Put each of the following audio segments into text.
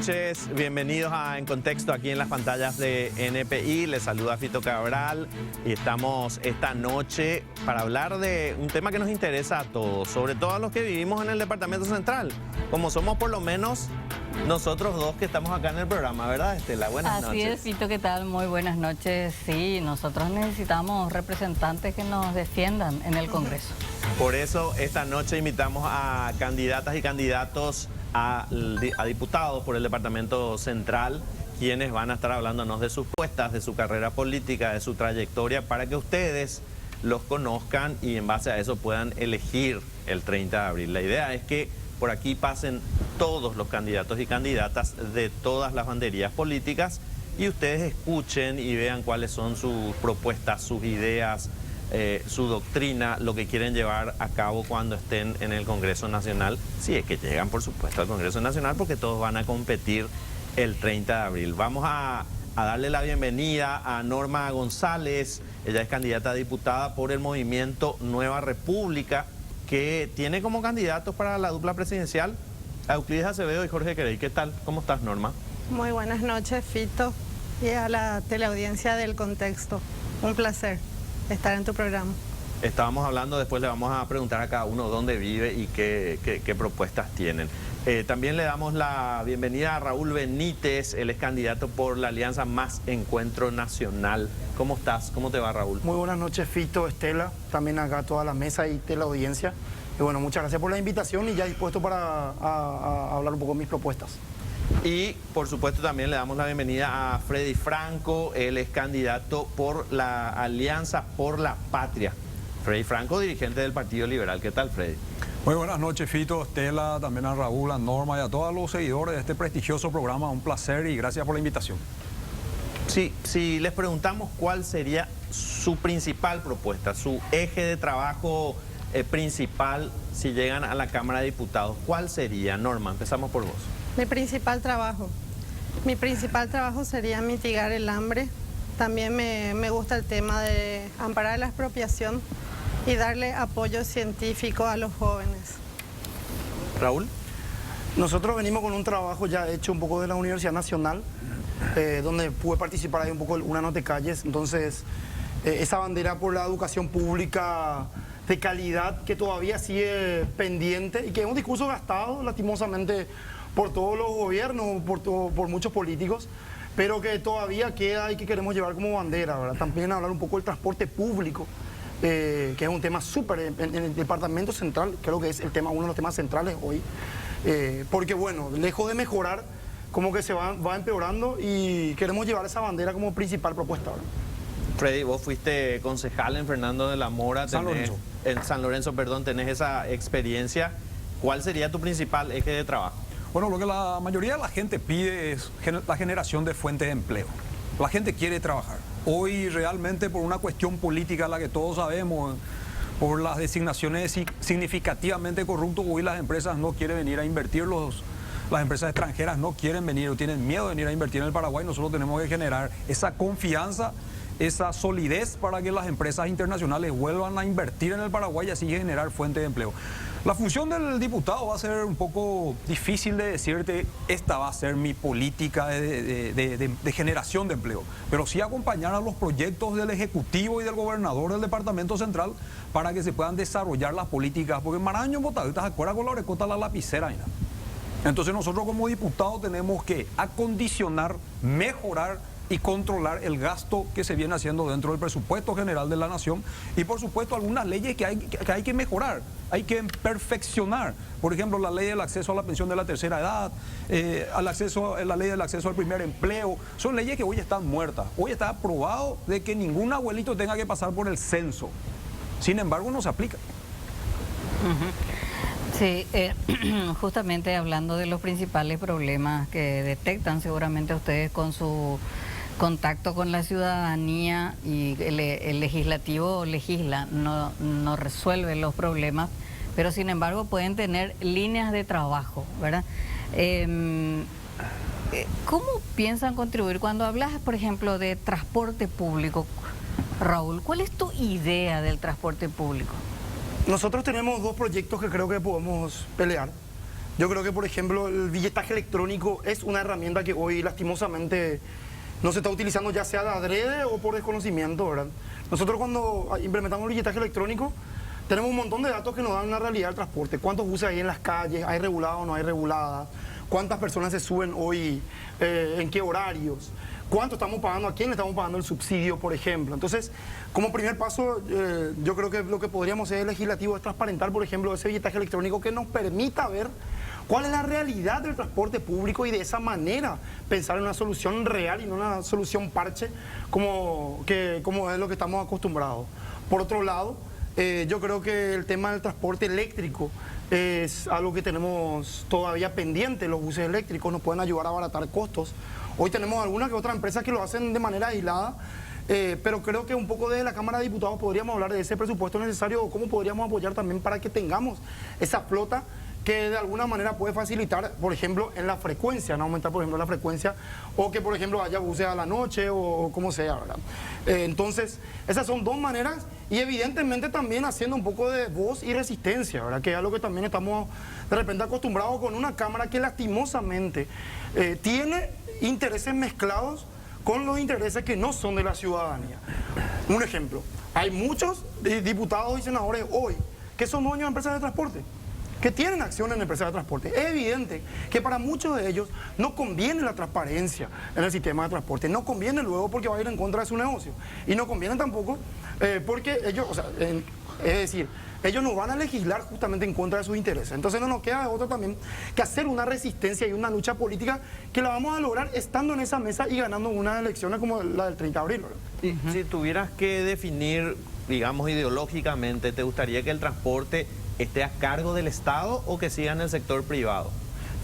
noches, bienvenidos a En Contexto aquí en las pantallas de NPI. Les saluda Fito Cabral y estamos esta noche para hablar de un tema que nos interesa a todos, sobre todo a los que vivimos en el Departamento Central, como somos por lo menos nosotros dos que estamos acá en el programa, ¿verdad, Estela? Buenas noches. Así es, Fito, ¿qué tal? Muy buenas noches. Sí, nosotros necesitamos representantes que nos defiendan en el Congreso. Por eso esta noche invitamos a candidatas y candidatos a diputados por el Departamento Central, quienes van a estar hablándonos de sus puestas, de su carrera política, de su trayectoria, para que ustedes los conozcan y en base a eso puedan elegir el 30 de abril. La idea es que por aquí pasen todos los candidatos y candidatas de todas las banderías políticas y ustedes escuchen y vean cuáles son sus propuestas, sus ideas, su doctrina, lo que quieren llevar a cabo cuando estén en el Congreso Nacional, si es que llegan, por supuesto, al Congreso Nacional, porque todos van a competir el 30 de abril. Vamos a darle la bienvenida a Norma González. Ella es candidata a diputada por el movimiento Nueva República, que tiene como candidatos para la dupla presidencial a Euclides Acevedo y Jorge Querey. ¿Qué tal? ¿Cómo estás, Norma? Muy buenas noches, Fito, y a la teleaudiencia del Contexto. Un placer estar en tu programa. Estábamos hablando, después le vamos a preguntar a cada uno dónde vive y qué propuestas tienen. También le damos la bienvenida a Raúl Benítez, él es candidato por la Alianza Más Encuentro Nacional. ¿Cómo estás? ¿Cómo te va, Raúl? Muy buenas noches, Fito, Estela, también acá toda la mesa y teleaudiencia. Y bueno, muchas gracias por la invitación y ya dispuesto para hablar un poco de mis propuestas. Y por supuesto también le damos la bienvenida a Freddy Franco, él es candidato por la Alianza por la Patria. Freddy Franco, dirigente del Partido Liberal. ¿Qué tal, Freddy? Muy buenas noches, Fito, Estela, también a Raúl, a Norma y a todos los seguidores de este prestigioso programa. Un placer y gracias por la invitación. Sí, si les preguntamos cuál sería su principal propuesta, su eje de trabajo principal si llegan a la Cámara de Diputados, ¿cuál sería? Norma, empezamos por vos. Mi principal trabajo sería mitigar el hambre. También me gusta el tema de amparar la expropiación y darle apoyo científico a los jóvenes. Raúl. Nosotros venimos con un trabajo ya hecho un poco de la Universidad Nacional, donde pude participar ahí un poco en una nota de calles. Entonces, esa bandera por la educación pública de calidad que todavía sigue pendiente y que es un discurso gastado, lastimosamente, por todos los gobiernos, por muchos políticos, pero que todavía queda y que queremos llevar como bandera, ¿verdad? También hablar un poco del transporte público, que es un tema súper en el Departamento Central, creo que es el tema, uno de los temas centrales hoy, porque bueno, lejos de mejorar, como que se va empeorando y queremos llevar esa bandera como principal propuesta, ¿verdad? Freddy, vos fuiste concejal en Fernando de la Mora, en San Lorenzo, perdón, tenés esa experiencia. ¿Cuál sería tu principal eje de trabajo? Bueno, lo que la mayoría de la gente pide es la generación de fuentes de empleo. La gente quiere trabajar. Hoy realmente por una cuestión política, la que todos sabemos, por las designaciones significativamente corruptas, hoy las empresas no quieren venir a invertir, las empresas extranjeras no quieren venir o tienen miedo de venir a invertir en el Paraguay. Nosotros tenemos que generar esa confianza, esa solidez para que las empresas internacionales vuelvan a invertir en el Paraguay y así generar fuentes de empleo. La función del diputado va a ser un poco difícil de decirte, esta va a ser mi política de generación de empleo, pero sí acompañar a los proyectos del Ejecutivo y del Gobernador del Departamento Central para que se puedan desarrollar las políticas, porque en Maraño, en Botadita, ¿se acuerda con la orecota la lapicera? Mira. Entonces nosotros como diputados tenemos que acondicionar, mejorar y controlar el gasto que se viene haciendo dentro del presupuesto general de la nación y por supuesto algunas leyes que hay que mejorar, hay que perfeccionar. Por ejemplo, la ley del acceso a la pensión de la tercera edad, la ley del acceso al primer empleo, son leyes que hoy están muertas. Hoy está aprobado de que ningún abuelito tenga que pasar por el censo. Sin embargo, no se aplica. Sí, justamente hablando de los principales problemas que detectan seguramente ustedes con su contacto con la ciudadanía y el legislativo legisla, no resuelve los problemas, pero sin embargo pueden tener líneas de trabajo, ¿verdad? ¿Cómo piensan contribuir? Cuando hablas, por ejemplo, de transporte público, Raúl, ¿cuál es tu idea del transporte público? Nosotros tenemos dos proyectos que creo que podemos pelear. Yo creo que, por ejemplo, el billetaje electrónico es una herramienta que hoy lastimosamente no se está utilizando, ya sea de adrede o por desconocimiento, ¿verdad? Nosotros cuando implementamos el billetaje electrónico tenemos un montón de datos que nos dan la realidad del transporte. ¿Cuántos buses hay en las calles? ¿Hay regulada o no hay regulada? ¿Cuántas personas se suben hoy? ¿En qué horarios? ¿Cuánto estamos pagando? ¿A quién le estamos pagando el subsidio, por ejemplo? Entonces, como primer paso, yo creo que lo que podríamos hacer legislativo es transparentar, por ejemplo, ese billetaje electrónico que nos permita ver cuál es la realidad del transporte público y de esa manera pensar en una solución real y no una solución parche como es lo que estamos acostumbrados. Por otro lado, yo creo que el tema del transporte eléctrico es algo que tenemos todavía pendiente. Los buses eléctricos nos pueden ayudar a abaratar costos. Hoy tenemos algunas que otras empresas que lo hacen de manera aislada, pero creo que un poco desde la Cámara de Diputados podríamos hablar de ese presupuesto necesario o cómo podríamos apoyar también para que tengamos esa flota que de alguna manera puede facilitar, por ejemplo, en la frecuencia, no aumentar, por ejemplo, la frecuencia, o que, por ejemplo, haya buses a la noche o como sea, ¿verdad? Entonces, esas son dos maneras y evidentemente también haciendo un poco de voz y resistencia, ¿verdad? Que es algo que también estamos de repente acostumbrados con una Cámara que lastimosamente tiene intereses mezclados con los intereses que no son de la ciudadanía. Un ejemplo, hay muchos diputados y senadores hoy que son dueños de empresas de transporte, que tienen acciones en empresas de transporte. Es evidente que para muchos de ellos no conviene la transparencia en el sistema de transporte, no conviene luego porque va a ir en contra de su negocio, y no conviene tampoco porque ellos, o sea, es decir, ellos no van a legislar justamente en contra de sus intereses. Entonces no nos queda de otra también que hacer una resistencia y una lucha política que la vamos a lograr estando en esa mesa y ganando unas elecciones como la del 30 de abril, ¿verdad? Si tuvieras que definir, digamos, ideológicamente, ¿te gustaría que el transporte esté a cargo del Estado o que siga en el sector privado?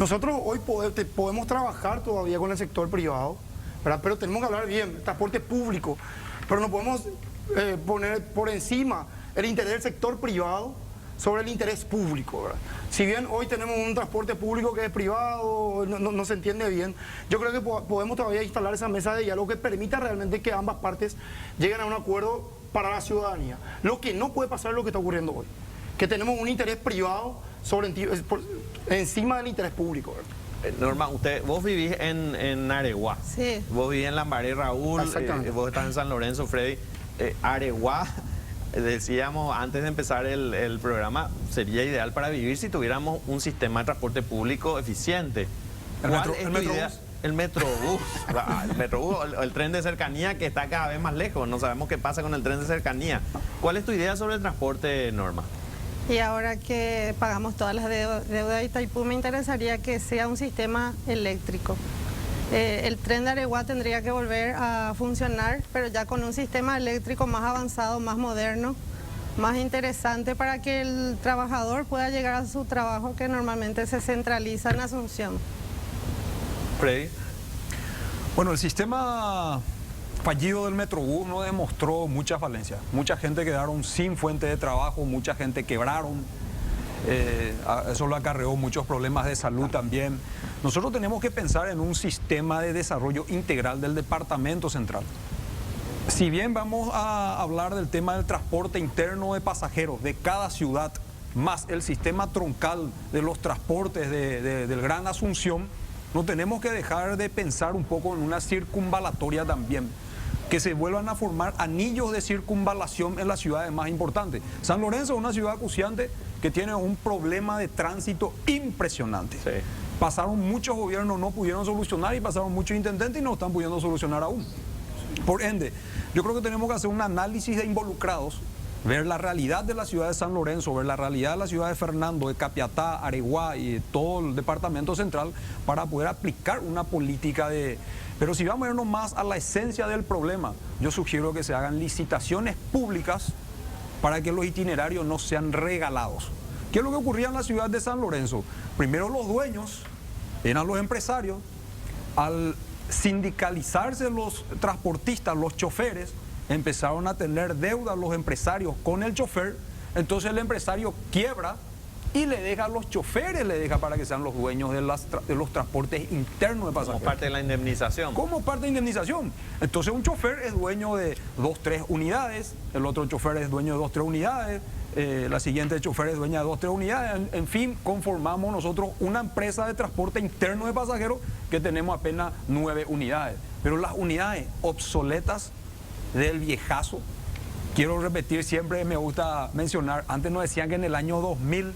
Nosotros hoy podemos trabajar todavía con el sector privado, ¿verdad? Pero tenemos que hablar bien, transporte público, pero no podemos poner por encima el interés del sector privado sobre el interés público, ¿verdad? Si bien hoy tenemos un transporte público que es privado, no se entiende bien, yo creo que podemos todavía instalar esa mesa de diálogo que permita realmente que ambas partes lleguen a un acuerdo para la ciudadanía. Lo que no puede pasar es lo que está ocurriendo hoy, que tenemos un interés privado encima del interés público, ¿verdad? Norma, vos vivís en Areguá. Sí. Vos vivís en Lambaré, Raúl. Vos estás en San Lorenzo, Freddy. Areguá, decíamos antes de empezar el programa, sería ideal para vivir si tuviéramos un sistema de transporte público eficiente. El Metrobús, el tren de cercanía que está cada vez más lejos. No sabemos qué pasa con el tren de cercanía. ¿Cuál es tu idea sobre el transporte, Norma? Y ahora que pagamos todas las deudas de Itaipú, me interesaría que sea un sistema eléctrico. El tren de Areguá tendría que volver a funcionar, pero ya con un sistema eléctrico más avanzado, más moderno, más interesante para que el trabajador pueda llegar a su trabajo que normalmente se centraliza en Asunción. Freddy. Bueno, el sistema fallido del Metrobús no demostró muchas falencias. Mucha gente quedaron sin fuente de trabajo, mucha gente quebraron. Eso lo acarreó muchos problemas de salud también. Nosotros tenemos que pensar en un sistema de desarrollo integral del Departamento Central. Si bien vamos a hablar del tema del transporte interno de pasajeros de cada ciudad, más el sistema troncal de los transportes del Gran Asunción, no tenemos que dejar de pensar un poco en una circunvalatoria también, que se vuelvan a formar anillos de circunvalación en las ciudades más importantes. San Lorenzo es una ciudad acuciante que tiene un problema de tránsito impresionante. Sí. Pasaron muchos gobiernos, no pudieron solucionar, y pasaron muchos intendentes y no están pudiendo solucionar aún. Por ende, yo creo que tenemos que hacer un análisis de involucrados, ver la realidad de la ciudad de San Lorenzo, ver la realidad de la ciudad de Fernando, de Capiatá, Areguá y de todo el Departamento Central para poder aplicar una política de... Pero si vamos a irnos más a la esencia del problema, yo sugiero que se hagan licitaciones públicas para que los itinerarios no sean regalados. ¿Qué es lo que ocurría en la ciudad de San Lorenzo? Primero los dueños eran los empresarios. Al sindicalizarse los transportistas, los choferes, empezaron a tener deuda los empresarios con el chofer. Entonces el empresario quiebra y le deja a los choferes, le deja para que sean los dueños de los transportes internos de pasajeros. Como parte de la indemnización. Como parte de indemnización. Entonces un chofer es dueño de 2, 3 unidades, el otro chofer es dueño de 2, 3 unidades, la siguiente chofer es dueña de 2, 3 unidades. En fin, conformamos nosotros una empresa de transporte interno de pasajeros que tenemos apenas 9 unidades. Pero las unidades obsoletas del viejazo, quiero repetir, siempre me gusta mencionar, antes nos decían que en el año 2000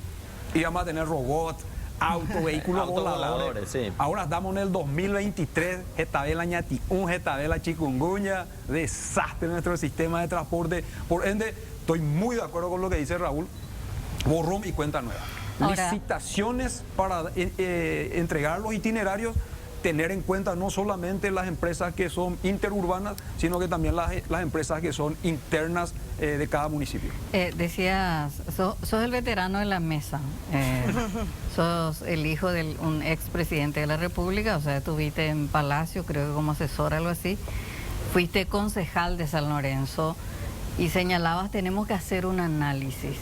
íbamos a tener robots, autos, vehículos voladores. Sí. Ahora estamos en el 2023, Getabela Ñatiún, Getabela Chikungunya, desastre en nuestro sistema de transporte. Por ende, estoy muy de acuerdo con lo que dice Raúl, borrón y cuenta nueva. Ahora, licitaciones para entregar los itinerarios, tener en cuenta no solamente las empresas que son interurbanas, sino que también las empresas que son internas de cada municipio. Decías, sos el veterano de la mesa, sos el hijo de un expresidente de la República, o sea, estuviste en Palacio, creo que como asesor, algo así, fuiste concejal de San Lorenzo y señalabas, tenemos que hacer un análisis.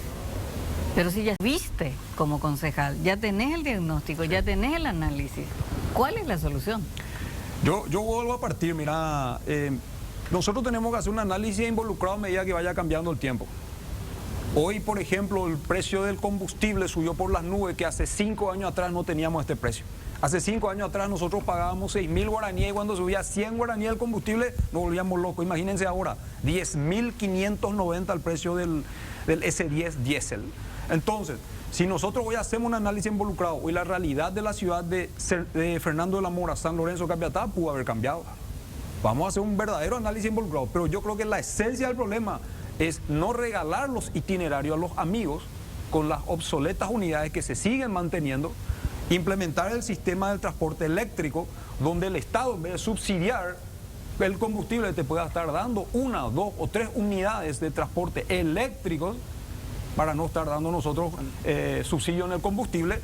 Pero si ya viste como concejal, ya tenés el diagnóstico, ya tenés el análisis, ¿cuál es la solución? Yo vuelvo a partir, mira, nosotros tenemos que hacer un análisis involucrado a medida que vaya cambiando el tiempo. Hoy, por ejemplo, el precio del combustible subió por las nubes, que hace 5 años atrás no teníamos este precio. Hace 5 años atrás nosotros pagábamos 6.000 guaraníes y cuando subía 100 guaraníes el combustible nos volvíamos locos. Imagínense ahora, 10.590 el precio del S10 diésel. Entonces, si nosotros hoy hacemos un análisis involucrado, hoy la realidad de la ciudad de Fernando de la Mora, San Lorenzo, Capiatá, pudo haber cambiado. Vamos a hacer un verdadero análisis involucrado, pero yo creo que la esencia del problema es no regalar los itinerarios a los amigos con las obsoletas unidades que se siguen manteniendo, implementar el sistema del transporte eléctrico, donde el Estado, en vez de subsidiar el combustible, te pueda estar dando 1, 2 o 3 unidades de transporte eléctricos, para no estar dando nosotros subsidio en el combustible,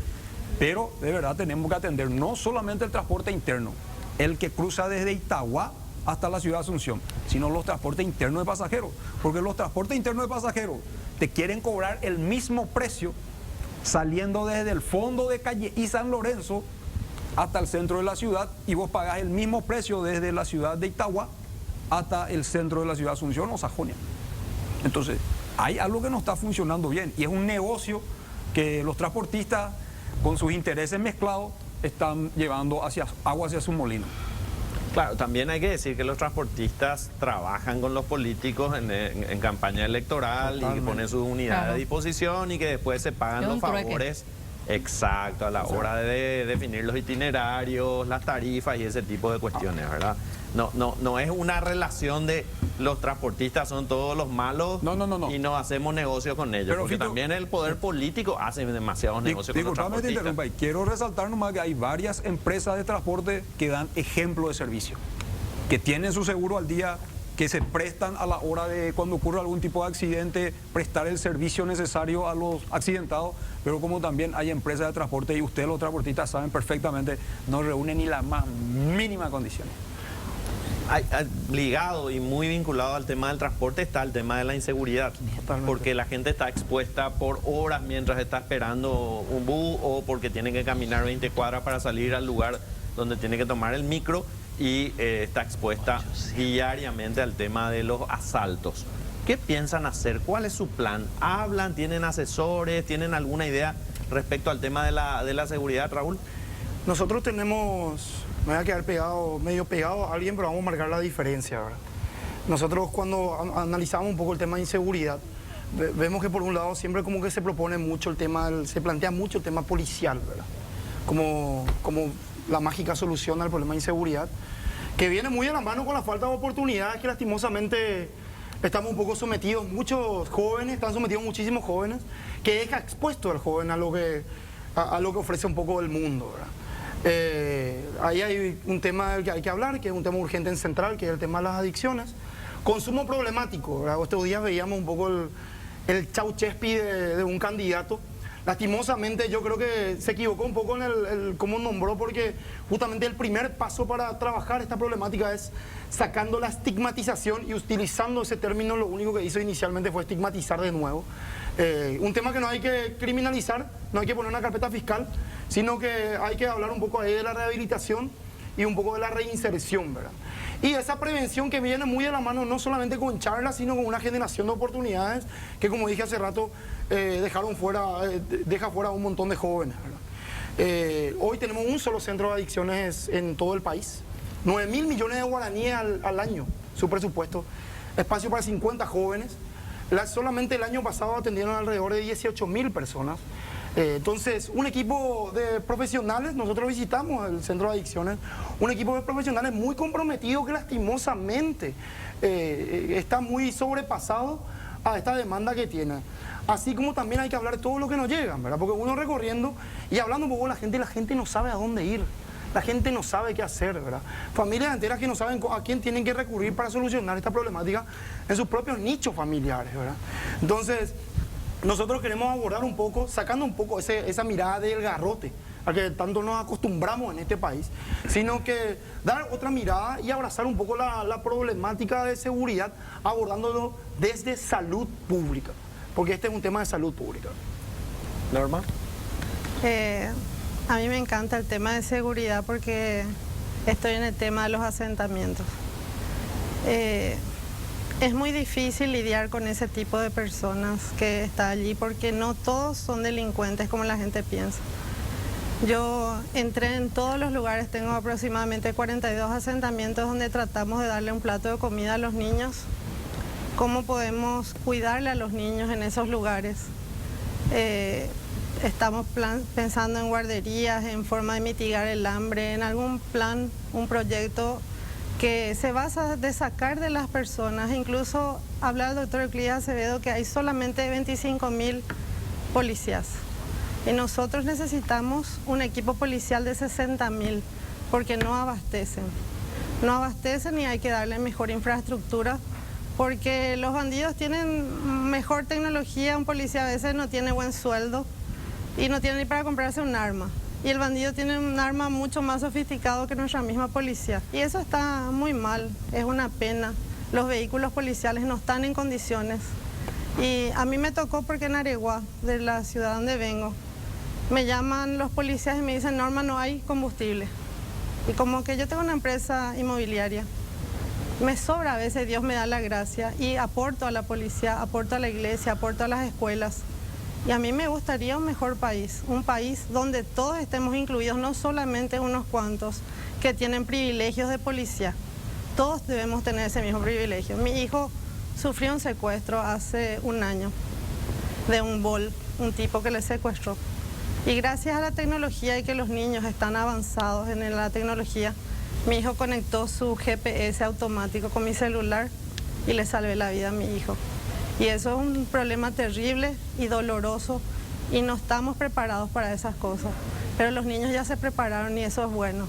pero de verdad tenemos que atender no solamente el transporte interno, el que cruza desde Itagua hasta la ciudad de Asunción, sino los transportes internos de pasajeros, porque los transportes internos de pasajeros te quieren cobrar el mismo precio saliendo desde el fondo de Calle y San Lorenzo hasta el centro de la ciudad, y vos pagás el mismo precio desde la ciudad de Itagua hasta el centro de la ciudad de Asunción o Sajonia. Entonces, hay algo que no está funcionando bien y es un negocio que los transportistas, con sus intereses mezclados, están llevando agua hacia su molino. Claro, también hay que decir que los transportistas trabajan con los políticos en campaña electoral. Totalmente. Y que ponen sus unidades a disposición y que después se pagan los favores. Exacto, a la hora de definir los itinerarios, las tarifas y ese tipo de cuestiones, ¿verdad? No es una relación de los transportistas son todos los malos. No. Y no hacemos negocios con ellos. Pero porque Fito, también el poder político hace demasiados negocios con los transportistas. Quiero resaltar nomás que hay varias empresas de transporte que dan ejemplo de servicio, que tienen su seguro al día, que se prestan a la hora de, cuando ocurre algún tipo de accidente, prestar el servicio necesario a los accidentados, pero como también hay empresas de transporte, y ustedes los transportistas saben perfectamente, no reúnen ni la más mínima condición. Ligado y muy vinculado al tema del transporte está el tema de la inseguridad. Totalmente. Porque la gente está expuesta por horas mientras está esperando un bus o porque tiene que caminar 20 cuadras para salir al lugar donde tiene que tomar el micro. Y está expuesta diariamente al tema de los asaltos. ¿Qué piensan hacer? ¿Cuál es su plan? ¿Hablan? ¿Tienen asesores? ¿Tienen alguna idea respecto al tema de la seguridad, Raúl? Nosotros tenemos, me voy a quedar medio pegado a alguien, pero vamos a marcar la diferencia, ¿verdad? Nosotros cuando analizamos un poco el tema de inseguridad, vemos que por un lado siempre como que se propone mucho el tema, se plantea mucho el tema policial, ¿verdad? Como la mágica solución al problema de inseguridad, que viene muy de la mano con la falta de oportunidades que lastimosamente estamos un poco sometidos. Muchos jóvenes, están sometidos muchísimos jóvenes, que deja expuesto al joven a lo que ofrece un poco el mundo, ¿verdad? Ahí hay un tema del que hay que hablar, que es un tema urgente en Central, que es el tema de las adicciones. Consumo problemático, ¿verdad? Estos días veíamos un poco el chauchespi de un candidato. Lastimosamente yo creo que se equivocó un poco en el cómo nombró, porque justamente el primer paso para trabajar esta problemática es sacando la estigmatización, y utilizando ese término lo único que hizo inicialmente fue estigmatizar de nuevo. Un tema que no hay que criminalizar, no hay que poner una carpeta fiscal, sino que hay que hablar un poco ahí de la rehabilitación y un poco de la reinserción, ¿verdad? Y esa prevención que viene muy de la mano, no solamente con charlas, sino con una generación de oportunidades que, como dije hace rato, deja fuera a un montón de jóvenes, ¿verdad? Hoy tenemos un solo centro de adicciones en todo el país, 9.000 millones de guaraníes al año, su presupuesto, espacio para 50 jóvenes. Solamente el año pasado atendieron alrededor de 18.000 personas. Entonces, un equipo de profesionales, nosotros visitamos el centro de adicciones, un equipo de profesionales muy comprometido que lastimosamente está muy sobrepasado a esta demanda que tiene. Así como también hay que hablar de todo lo que nos llega, ¿verdad? Porque uno recorriendo y hablando un poco con la gente no sabe a dónde ir. La gente no sabe qué hacer, ¿verdad? Familias enteras que no saben a quién tienen que recurrir para solucionar esta problemática en sus propios nichos familiares, ¿verdad? Entonces, nosotros queremos abordar un poco, sacando un poco esa mirada del garrote a que tanto nos acostumbramos en este país, sino que dar otra mirada y abrazar un poco la problemática de seguridad, abordándolo desde salud pública, porque este es un tema de salud pública. Norma. A mí me encanta el tema de seguridad porque estoy en el tema de los asentamientos. Es muy difícil lidiar con ese tipo de personas que está allí porque no todos son delincuentes como la gente piensa. Yo entré en todos los lugares, tengo aproximadamente 42 asentamientos donde tratamos de darle un plato de comida a los niños. ¿Cómo podemos cuidarle a los niños en esos lugares? Estamos pensando en guarderías, en forma de mitigar el hambre, en algún plan, un proyecto que se basa de sacar de las personas. Incluso habla el doctor Euclides Acevedo que hay solamente 25.000 policías. Y nosotros necesitamos un equipo policial de 60.000 porque no abastecen. No abastecen y hay que darle mejor infraestructura porque los bandidos tienen mejor tecnología, un policía a veces no tiene buen sueldo y no tiene ni para comprarse un arma. Y el bandido tiene un arma mucho más sofisticado que nuestra misma policía. Y eso está muy mal, es una pena. Los vehículos policiales no están en condiciones. Y a mí me tocó porque en Areguá, de la ciudad donde vengo, me llaman los policías y me dicen, Norma, no hay combustible. Y como que yo tengo una empresa inmobiliaria, me sobra a veces, Dios me da la gracia y aporto a la policía, aporto a la iglesia, aporto a las escuelas. Y a mí me gustaría un mejor país, un país donde todos estemos incluidos, no solamente unos cuantos que tienen privilegios de policía. Todos debemos tener ese mismo privilegio. Mi hijo sufrió un secuestro hace un año de un bol, un tipo que le secuestró. Y gracias a la tecnología y que los niños están avanzados en la tecnología, mi hijo conectó su GPS automático con mi celular y le salvé la vida a mi hijo. Y eso es un problema terrible y doloroso y no estamos preparados para esas cosas. Pero los niños ya se prepararon y eso es bueno.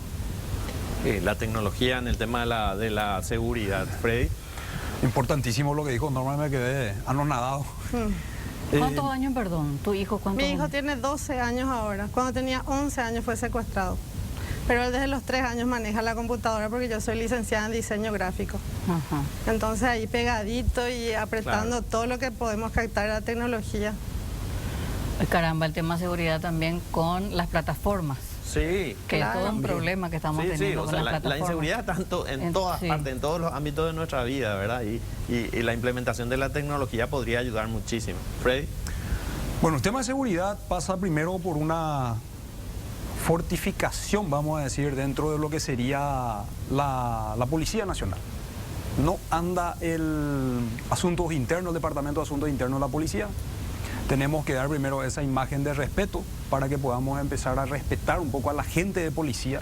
La tecnología en el tema de la seguridad, Freddy. Importantísimo lo que dijo Norma, me quedé anonadado. ¿Cuántos años, perdón? ¿Tu hijo cuántos Mi hijo años? tiene 12 años ahora. Cuando tenía 11 años fue secuestrado. Pero él desde los 3 años maneja la computadora porque yo soy licenciada en diseño gráfico. Ajá. Entonces ahí pegadito y apretando todo lo que podemos captar la tecnología. Caramba, el tema de seguridad también con las plataformas. Sí. Que Claro. es todo un problema que estamos Sí, teniendo o con sea, las la plataformas. inseguridad tanto en todas sí. partes, en todos los ámbitos de nuestra vida, ¿verdad? Y la implementación de la tecnología podría ayudar muchísimo. Freddy. Bueno, el tema de seguridad pasa primero por una fortificación, vamos a decir, dentro de lo que sería la Policía Nacional. No anda el Asuntos Internos, el Departamento de Asuntos Internos de la Policía. Tenemos que dar primero esa imagen de respeto para que podamos empezar a respetar un poco a la gente de policía.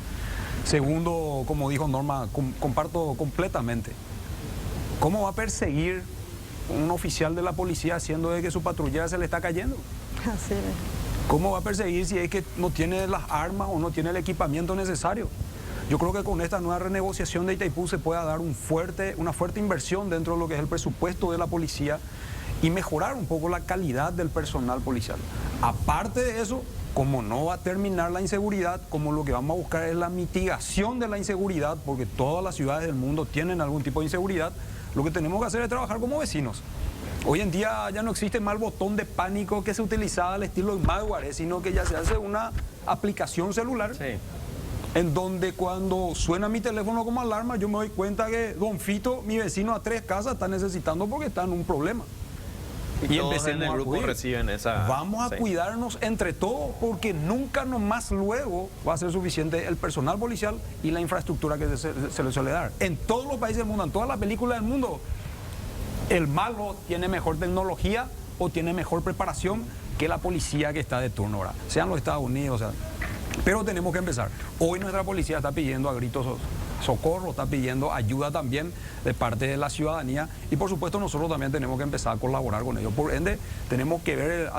Segundo, como dijo Norma, comparto completamente. ¿Cómo va a perseguir un oficial de la policía haciendo de que su patrullera se le está cayendo? Así es. ¿Cómo va a perseguir si es que no tiene las armas o no tiene el equipamiento necesario? Yo creo que con esta nueva renegociación de Itaipú se pueda dar una fuerte inversión dentro de lo que es el presupuesto de la policía y mejorar un poco la calidad del personal policial. Aparte de eso, como no va a terminar la inseguridad, como lo que vamos a buscar es la mitigación de la inseguridad, porque todas las ciudades del mundo tienen algún tipo de inseguridad, lo que tenemos que hacer es trabajar como vecinos. Hoy en día ya no existe más el botón de pánico que se utilizaba al estilo de malware, sino que ya se hace una aplicación celular en donde cuando suena mi teléfono como alarma, yo me doy cuenta que don Fito, mi vecino a 3 casas, está necesitando porque está en un problema. Y todos en el grupo reciben esa... Vamos a cuidarnos entre todos porque nunca nomás luego va a ser suficiente el personal policial y la infraestructura que se le suele dar. En todos los países del mundo, en todas las películas del mundo, el malo tiene mejor tecnología o tiene mejor preparación que la policía que está de turno ahora, sean los Estados Unidos, o sea, pero tenemos que empezar. Hoy nuestra policía está pidiendo a gritos socorro, está pidiendo ayuda también de parte de la ciudadanía y por supuesto nosotros también tenemos que empezar a colaborar con ellos. Por ende, tenemos que ver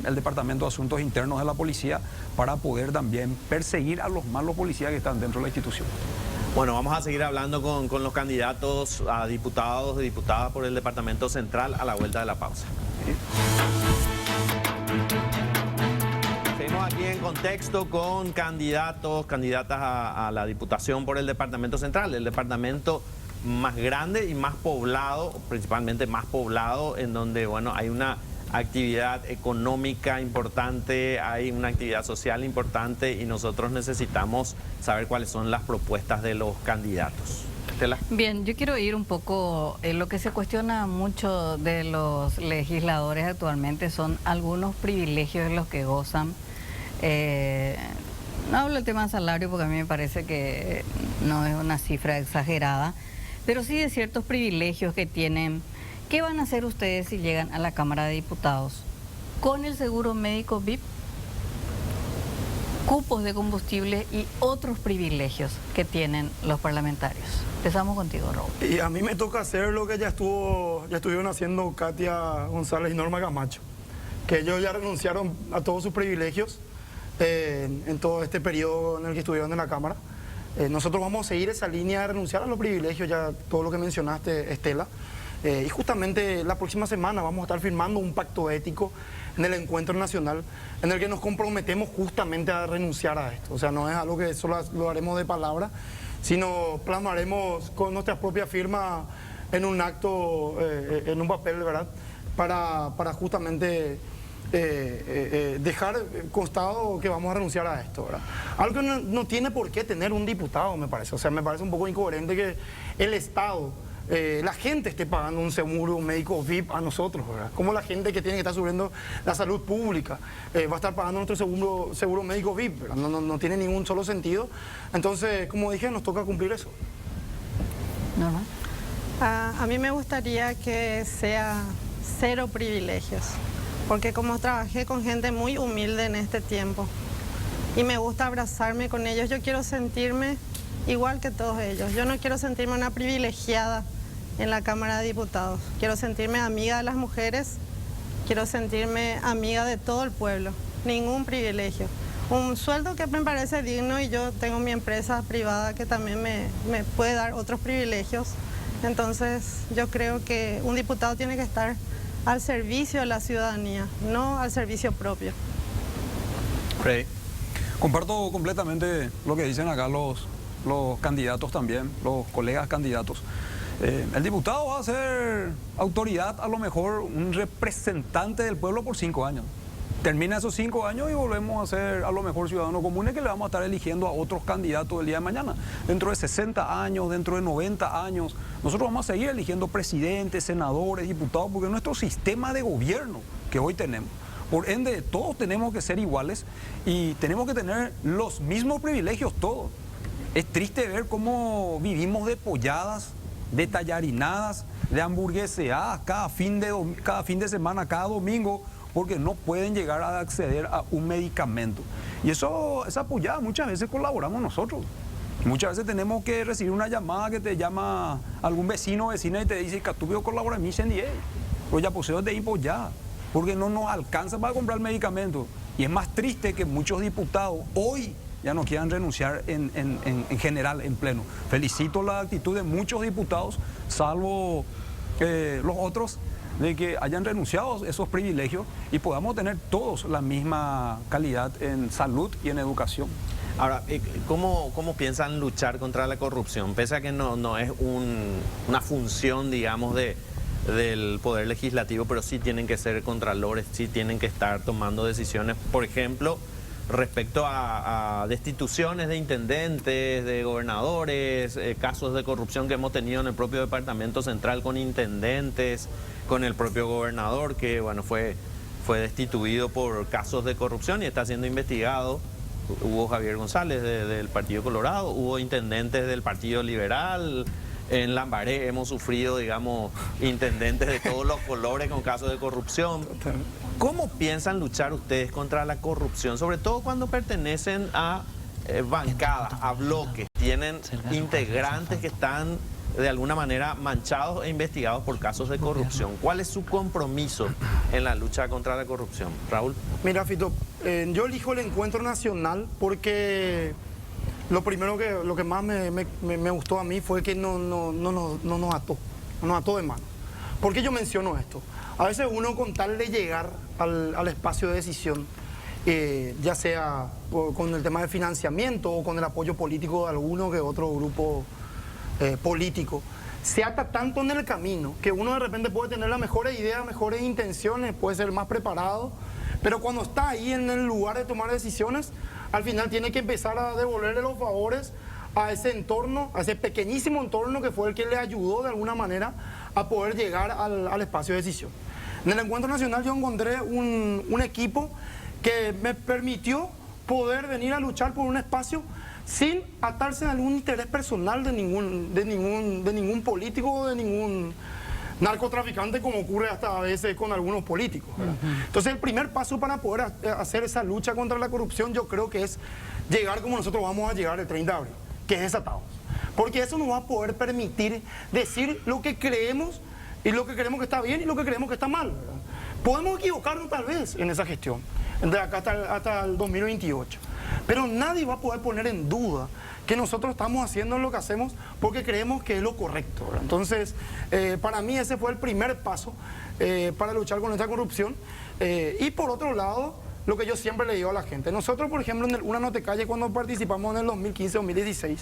el Departamento de Asuntos Internos de la Policía para poder también perseguir a los malos policías que están dentro de la institución. Bueno, vamos a seguir hablando con los candidatos a diputados y diputadas por el Departamento Central a la vuelta de la pausa. Seguimos aquí en contexto con candidatas a la Diputación por el Departamento Central, el departamento más grande y más poblado, principalmente más poblado, en donde, bueno, hay una actividad económica importante, hay una actividad social importante y nosotros necesitamos saber cuáles son las propuestas de los candidatos. Estela. Bien, yo quiero ir un poco, lo que se cuestiona mucho de los legisladores actualmente son algunos privilegios de los que gozan. No hablo del tema de salario porque a mí me parece que no es una cifra exagerada, pero sí de ciertos privilegios que tienen. ¿Qué van a hacer ustedes si llegan a la Cámara de Diputados? Con el seguro médico VIP, cupos de combustible y otros privilegios que tienen los parlamentarios. Empezamos contigo, Raúl. Y a mí me toca hacer lo que ya estuvieron haciendo Katia González y Norma Camacho, que ellos ya renunciaron a todos sus privilegios en todo este periodo en el que estuvieron en la Cámara. Nosotros vamos a seguir esa línea de renunciar a los privilegios, ya todo lo que mencionaste, Estela. Y justamente la próxima semana vamos a estar firmando un pacto ético en el encuentro nacional en el que nos comprometemos justamente a renunciar a esto. O sea, no es algo que solo lo haremos de palabra, sino plasmaremos con nuestra propia firma en un acto, en un papel, ¿verdad? Para justamente dejar constado que vamos a renunciar a esto, ¿verdad? Algo que no tiene por qué tener un diputado, me parece. O sea, me parece un poco incoherente que el Estado, la gente esté pagando un seguro médico VIP a nosotros, ¿verdad? Como la gente que tiene que estar subiendo la salud pública va a estar pagando nuestro seguro médico VIP, ¿verdad? No tiene ningún solo sentido. Entonces, como dije, nos toca cumplir eso. Norma. A mí me gustaría que sea 0 privilegios, porque como trabajé con gente muy humilde en este tiempo y me gusta abrazarme con ellos, yo quiero sentirme igual que todos ellos. Yo no quiero sentirme una privilegiada en la Cámara de Diputados. Quiero sentirme amiga de las mujeres, quiero sentirme amiga de todo el pueblo. Ningún privilegio. Un sueldo que me parece digno y yo tengo mi empresa privada que también me puede dar otros privilegios. Entonces yo creo que un diputado tiene que estar al servicio de la ciudadanía, no al servicio propio. Freddy. Comparto completamente lo que dicen acá los candidatos también, los colegas candidatos. El diputado va a ser autoridad, a lo mejor un representante del pueblo por 5 años. Termina esos 5 años y volvemos a ser a lo mejor ciudadanos comunes que le vamos a estar eligiendo a otros candidatos el día de mañana. Dentro de 60 años, dentro de 90 años, nosotros vamos a seguir eligiendo presidentes, senadores, diputados, porque es nuestro sistema de gobierno que hoy tenemos. Por ende, todos tenemos que ser iguales y tenemos que tener los mismos privilegios todos. Es triste ver cómo vivimos de polladas, de tallarinadas, de hamburgueseadas cada fin de semana, cada domingo, porque no pueden llegar a acceder a un medicamento. Y esa pollada muchas veces colaboramos nosotros. Muchas veces tenemos que recibir una llamada que te llama algún vecino o vecina y te dice que tú colabora en mi CNDA. Pero ya poseo de ir pollada, porque no nos alcanza para comprar el medicamento. Y es más triste que muchos diputados hoy ya no quieran renunciar en general, en pleno. Felicito la actitud de muchos diputados, salvo los otros, de que hayan renunciado a esos privilegios y podamos tener todos la misma calidad en salud y en educación. Ahora, ¿cómo piensan luchar contra la corrupción? Pese a que no es una función, digamos, del Poder Legislativo, pero sí tienen que ser contralores, sí tienen que estar tomando decisiones, por ejemplo, respecto a destituciones de intendentes, de gobernadores, casos de corrupción que hemos tenido en el propio Departamento Central con intendentes, con el propio gobernador, que bueno, fue destituido por casos de corrupción y está siendo investigado. Hubo Javier González del Partido Colorado, hubo intendentes del Partido Liberal. En Lambaré hemos sufrido, digamos, intendentes de todos los colores con casos de corrupción. ¿Cómo piensan luchar ustedes contra la corrupción? Sobre todo cuando pertenecen a bancadas, a bloques. Tienen integrantes que están de alguna manera manchados e investigados por casos de corrupción. ¿Cuál es su compromiso en la lucha contra la corrupción? Raúl. Mira, Fito, yo elijo el encuentro nacional porque lo que más me gustó a mí fue que no nos ató de mano. ¿Por qué yo menciono esto? A veces uno con tal de llegar al espacio de decisión, ya sea con el tema de financiamiento o con el apoyo político de alguno que otro grupo político, se ata tanto en el camino que uno de repente puede tener las mejores ideas, mejores intenciones, puede ser más preparado, pero cuando está ahí en el lugar de tomar decisiones, al final tiene que empezar a devolverle los favores a ese entorno, a ese pequeñísimo entorno que fue el que le ayudó de alguna manera a poder llegar al espacio de decisión. En el encuentro nacional yo encontré un equipo que me permitió poder venir a luchar por un espacio sin atarse a algún interés personal de ningún político o de ningún narcotraficante, como ocurre hasta a veces con algunos políticos, ¿verdad? Entonces el primer paso para poder hacer esa lucha contra la corrupción yo creo que es llegar como nosotros vamos a llegar el 30 de abril, que es desatados. Porque eso nos va a poder permitir decir lo que creemos y lo que creemos que está bien y lo que creemos que está mal, ¿verdad? Podemos equivocarnos tal vez en esa gestión, de acá hasta el 2028. Pero nadie va a poder poner en duda que nosotros estamos haciendo lo que hacemos porque creemos que es lo correcto, ¿verdad? Entonces, para mí ese fue el primer paso para luchar con esta corrupción. Y por otro lado, lo que yo siempre le digo a la gente. Nosotros, por ejemplo, en Una Nota Calle, cuando participamos en el 2015-2016,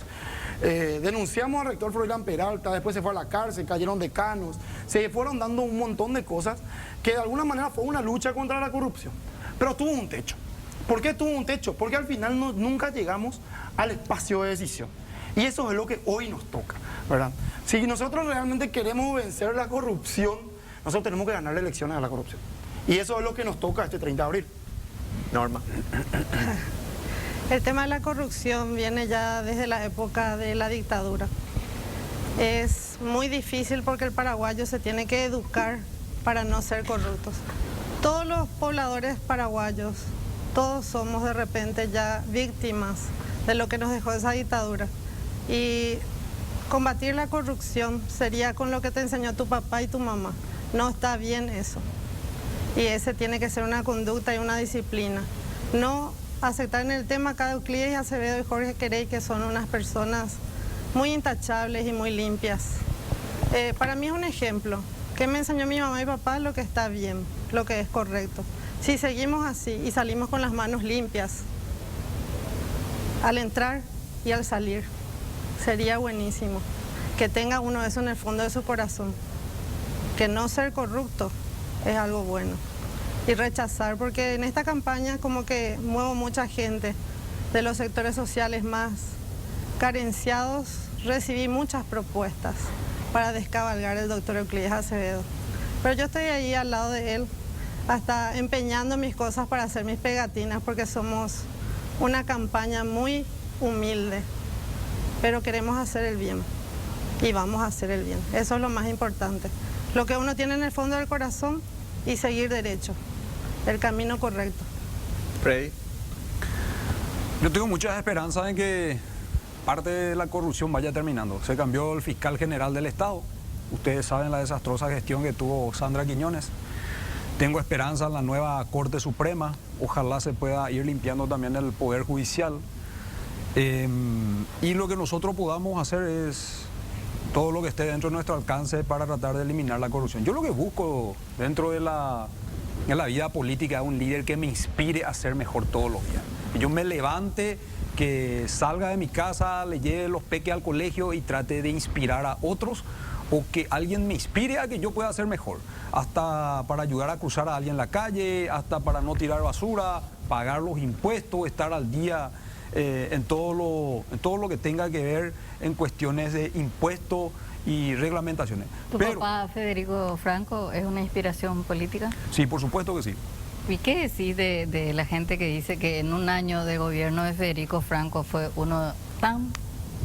denunciamos al rector Froilán Peralta, después se fue a la cárcel, cayeron decanos, se fueron dando un montón de cosas que de alguna manera fue una lucha contra la corrupción. Pero tuvo un techo. ¿Por qué tuvo un techo? Porque al final nunca llegamos al espacio de decisión. Y eso es lo que hoy nos toca, ¿verdad? Si nosotros realmente queremos vencer la corrupción, nosotros tenemos que ganar elecciones a la corrupción. Y eso es lo que nos toca este 30 de abril. Norma. El tema de la corrupción viene ya desde la época de la dictadura. Es muy difícil porque el paraguayo se tiene que educar para no ser corruptos. Todos los pobladores paraguayos, todos somos de repente ya víctimas de lo que nos dejó esa dictadura. Y combatir la corrupción sería con lo que te enseñó tu papá y tu mamá. No está bien eso. Y ese tiene que ser una conducta y una disciplina. No aceptar en el tema cada Euclides y Acevedo y Jorge Querey, que son unas personas muy intachables y muy limpias. Para mí es un ejemplo que me enseñó mi mamá y papá lo que está bien, lo que es correcto. Si seguimos así y salimos con las manos limpias al entrar y al salir, sería buenísimo que tenga uno eso en el fondo de su corazón, que no ser corrupto es algo bueno y rechazar, porque en esta campaña como que muevo mucha gente de los sectores sociales más carenciados. Recibí muchas propuestas para descabalgar el doctor Euclides Acevedo, pero yo estoy ahí al lado de él, hasta empeñando mis cosas para hacer mis pegatinas, porque somos una campaña muy humilde, pero queremos hacer el bien y vamos a hacer el bien. Eso es lo más importante, lo que uno tiene en el fondo del corazón y seguir derecho, el camino correcto. Freddy. Yo tengo muchas esperanzas en que parte de la corrupción vaya terminando. Se cambió el fiscal general del Estado. Ustedes saben la desastrosa gestión que tuvo Sandra Quiñones. Tengo esperanza en la nueva Corte Suprema. Ojalá se pueda ir limpiando también el Poder Judicial. Y lo que nosotros podamos hacer es todo lo que esté dentro de nuestro alcance para tratar de eliminar la corrupción. Yo lo que busco dentro de la vida política es un líder que me inspire a ser mejor todos los días. Que yo me levante, que salga de mi casa, le lleve los peques al colegio y trate de inspirar a otros, o que alguien me inspire a que yo pueda ser mejor, hasta para ayudar a cruzar a alguien en la calle, hasta para no tirar basura, pagar los impuestos, estar al día en todo lo que tenga que ver en cuestiones de impuestos y reglamentaciones. ¿Tu papá, Federico Franco, es una inspiración política? Sí, por supuesto que sí. ¿Y qué decís de la gente que dice que en un año de gobierno de Federico Franco fue uno tan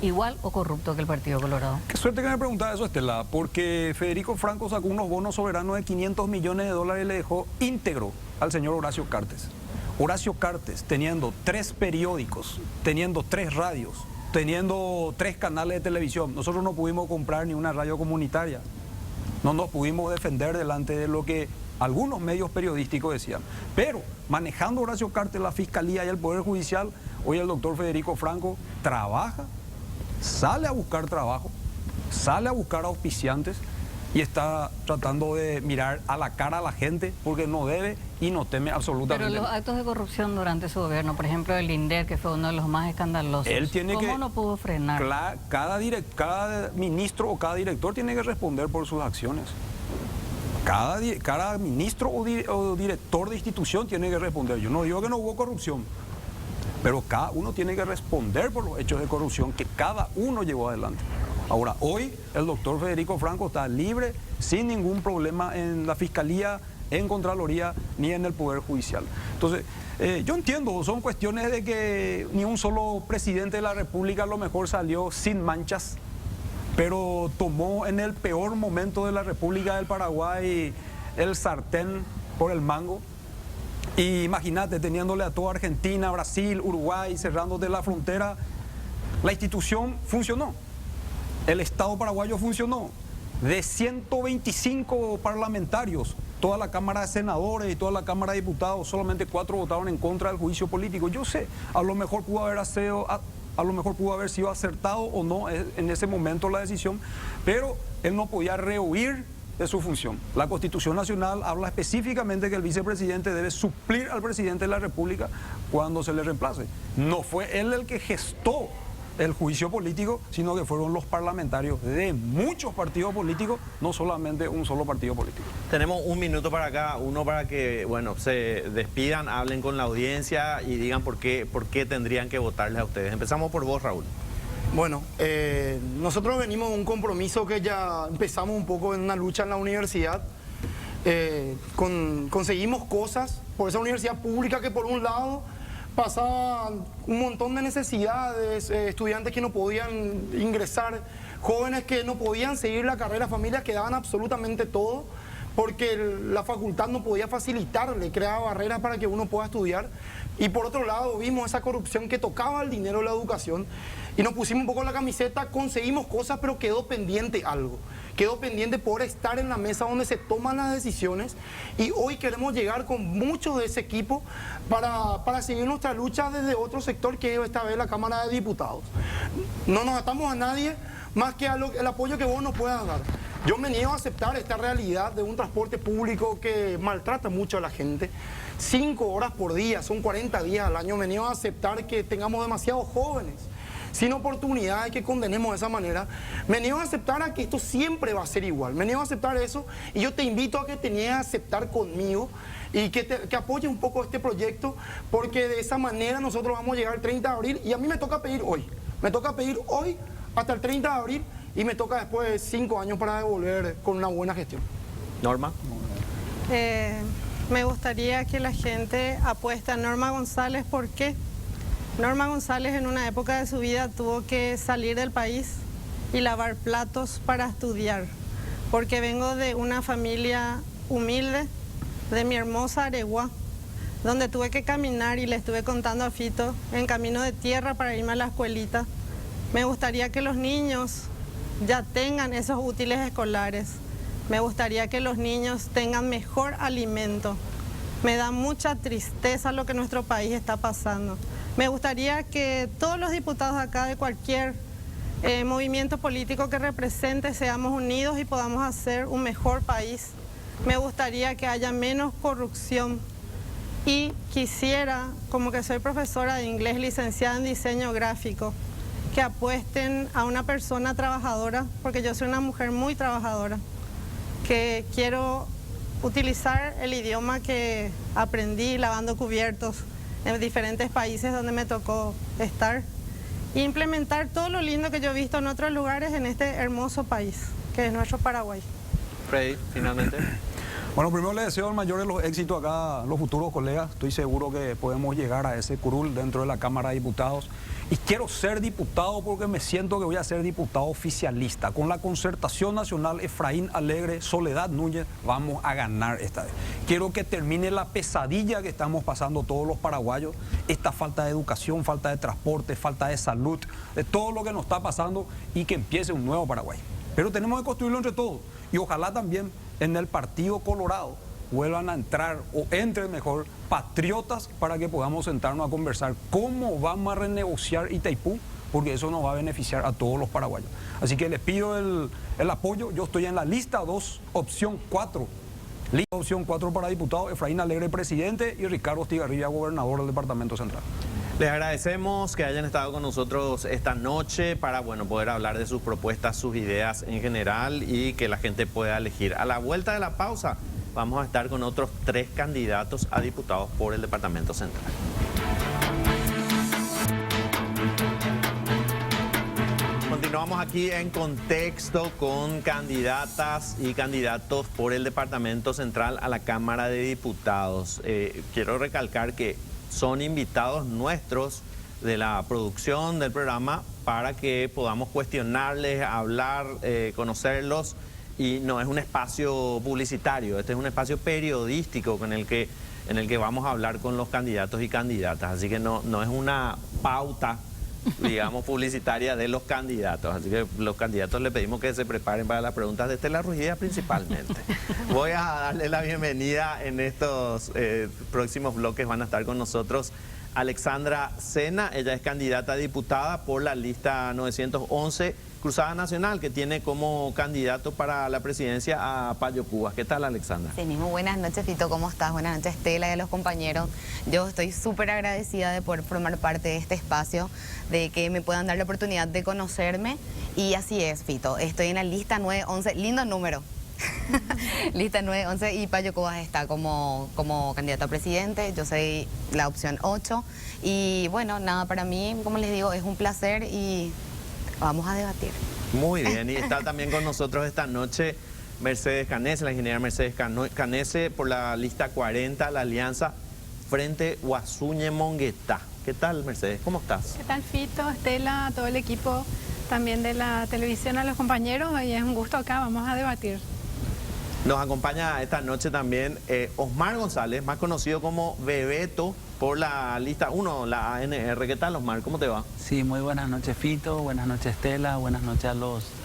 igual o corrupto que el Partido Colorado? Qué suerte que me preguntas eso, Estela, porque Federico Franco sacó unos bonos soberanos de 500 millones de dólares y le dejó íntegro al señor Horacio Cartes. Horacio Cartes, teniendo 3 periódicos, teniendo 3 radios, teniendo 3 canales de televisión, nosotros no pudimos comprar ni una radio comunitaria, no nos pudimos defender delante de lo que algunos medios periodísticos decían. Pero manejando Horacio Cartes la Fiscalía y el Poder Judicial, hoy el doctor Federico Franco trabaja, sale a buscar trabajo, sale a buscar auspiciantes y está tratando de mirar a la cara a la gente porque no debe y no teme absolutamente. Pero los actos de corrupción durante su gobierno, por ejemplo el INDER, que fue uno de los más escandalosos, ¿cómo no pudo frenar? Cada ministro o cada director tiene que responder por sus acciones. Cada ministro o director de institución tiene que responder. Yo no digo que no hubo corrupción, pero cada uno tiene que responder por los hechos de corrupción que cada uno llevó adelante. Ahora, hoy el doctor Federico Franco está libre, sin ningún problema en la Fiscalía, en Contraloría, ni en el Poder Judicial. Entonces, yo entiendo, son cuestiones de que ni un solo presidente de la República a lo mejor salió sin manchas, pero tomó en el peor momento de la República del Paraguay el sartén por el mango. Y imagínate, teniéndole a toda Argentina, Brasil, Uruguay, cerrándote la frontera, la institución funcionó. El Estado paraguayo funcionó. De 125 parlamentarios, toda la Cámara de Senadores y toda la Cámara de Diputados, solamente 4 votaron en contra del juicio político. Yo sé, a lo mejor pudo haber sido acertado o no en ese momento la decisión, pero él no podía rehuir de su función. La Constitución Nacional habla específicamente que el vicepresidente debe suplir al presidente de la República cuando se le reemplace. No fue él el que gestó el juicio político, sino que fueron los parlamentarios de muchos partidos políticos, no solamente un solo partido político. Tenemos un minuto para cada uno para que, bueno, se despidan, hablen con la audiencia y digan por qué tendrían que votarles a ustedes. Empezamos por vos, Raúl. Bueno, nosotros venimos de un compromiso que ya empezamos un poco en una lucha en la universidad. Conseguimos cosas por esa universidad pública que por un lado pasaban un montón de necesidades, estudiantes que no podían ingresar, jóvenes que no podían seguir la carrera, familias que daban absolutamente todo porque la facultad no podía facilitarle, creaba barreras para que uno pueda estudiar. Y por otro lado vimos esa corrupción que tocaba el dinero de la educación y nos pusimos un poco la camiseta, conseguimos cosas, pero quedó pendiente algo. Quedó pendiente por estar en la mesa donde se toman las decisiones y hoy queremos llegar con mucho de ese equipo para seguir nuestra lucha desde otro sector que es esta vez la Cámara de Diputados. No nos atamos a nadie más que el apoyo que vos nos puedas dar. Yo me niego a aceptar esta realidad de un transporte público que maltrata mucho a la gente. 5 horas por día, son 40 días al año. Me niego a aceptar que tengamos demasiados jóvenes sin oportunidades, que condenemos de esa manera. Me niego a aceptar a que esto siempre va a ser igual. Me niego a aceptar eso y yo te invito a que te niegues a aceptar conmigo y que apoyes un poco este proyecto, porque de esa manera nosotros vamos a llegar el 30 de abril y a mí me toca pedir hoy. Me toca pedir hoy hasta el 30 de abril y me toca después de 5 años para devolver con una buena gestión. Norma. Me gustaría que la gente apueste a Norma González. ¿Por qué? Norma González en una época de su vida tuvo que salir del país y lavar platos para estudiar, porque vengo de una familia humilde, de mi hermosa Aregua, donde tuve que caminar y le estuve contando a Fito en camino de tierra para irme a la escuelita. Me gustaría que los niños ya tengan esos útiles escolares. Me gustaría que los niños tengan mejor alimento. Me da mucha tristeza lo que nuestro país está pasando. Me gustaría que todos los diputados acá de cualquier movimiento político que represente, seamos unidos y podamos hacer un mejor país. Me gustaría que haya menos corrupción y quisiera, como que soy profesora de inglés, licenciada en diseño gráfico, que apuesten a una persona trabajadora, porque yo soy una mujer muy trabajadora, que quiero utilizar el idioma que aprendí lavando cubiertos en diferentes países donde me tocó estar, e implementar todo lo lindo que yo he visto en otros lugares en este hermoso país, que es nuestro Paraguay. Freddy, finalmente. Bueno, primero les deseo el mayor de los éxitos acá a los futuros colegas. Estoy seguro que podemos llegar a ese curul dentro de la Cámara de Diputados. Y quiero ser diputado porque me siento que voy a ser diputado oficialista. Con la Concertación Nacional, Efraín Alegre, Soledad Núñez, vamos a ganar esta vez. Quiero que termine la pesadilla que estamos pasando todos los paraguayos. Esta falta de educación, falta de transporte, falta de salud, de todo lo que nos está pasando, y que empiece un nuevo Paraguay. Pero tenemos que construirlo entre todos. Y ojalá también en el Partido Colorado vuelvan a entrar, o entren mejor, patriotas, para que podamos sentarnos a conversar cómo vamos a renegociar Itaipú, porque eso nos va a beneficiar a todos los paraguayos. Así que les pido el apoyo. Yo estoy en la lista 2, opción 4. Lista opción 4 para diputado, Efraín Alegre, presidente, y Ricardo Estigarribia, gobernador del Departamento Central. Les agradecemos que hayan estado con nosotros esta noche para poder hablar de sus propuestas, sus ideas en general, y que la gente pueda elegir. A la vuelta de la pausa vamos a estar con otros 3 candidatos a diputados por el Departamento Central. Continuamos aquí en Contexto con candidatas y candidatos por el Departamento Central a la Cámara de Diputados. Quiero recalcar que son invitados nuestros de la producción del programa para que podamos cuestionarles, hablar, conocerlos, y no es un espacio publicitario, este es un espacio periodístico en el que vamos a hablar con los candidatos y candidatas, así que no es una pauta, digamos, publicitaria de los candidatos. Así que los candidatos le pedimos que se preparen para las preguntas de Estela Rugida principalmente. Voy a darle la bienvenida en estos próximos bloques. Van a estar con nosotros Alexandra Sena. Ella es candidata a diputada por la lista 911 Cruzada Nacional, que tiene como candidato para la presidencia a Payo Cubas. ¿Qué tal, Alexandra? Sí mismo, buenas noches, Fito, ¿cómo estás? Buenas noches, Estela, y a los compañeros. Yo estoy súper agradecida de poder formar parte de este espacio, de que me puedan dar la oportunidad de conocerme. Y así es, Fito, estoy en la lista 911, lindo número. Lista 911, y Payo Cubas está como candidato a presidente. Yo soy la opción 8. Y bueno, nada, para mí, como les digo, es un placer y vamos a debatir. Muy bien, y está también con nosotros esta noche Mercedes Canese, la ingeniera Mercedes Canese, por la lista 40, la alianza Frente Guasuñe Monguetá. ¿Qué tal, Mercedes? ¿Cómo estás? ¿Qué tal, Fito, Estela, a todo el equipo también de la televisión, a los compañeros? Y es un gusto acá, vamos a debatir. Nos acompaña esta noche también Osmar González, más conocido como Bebeto, por la lista 1, la ANR. ¿Qué tal, Osmar? ¿Cómo te va? Sí, muy buenas noches, Fito, buenas noches, Estela, buenas noches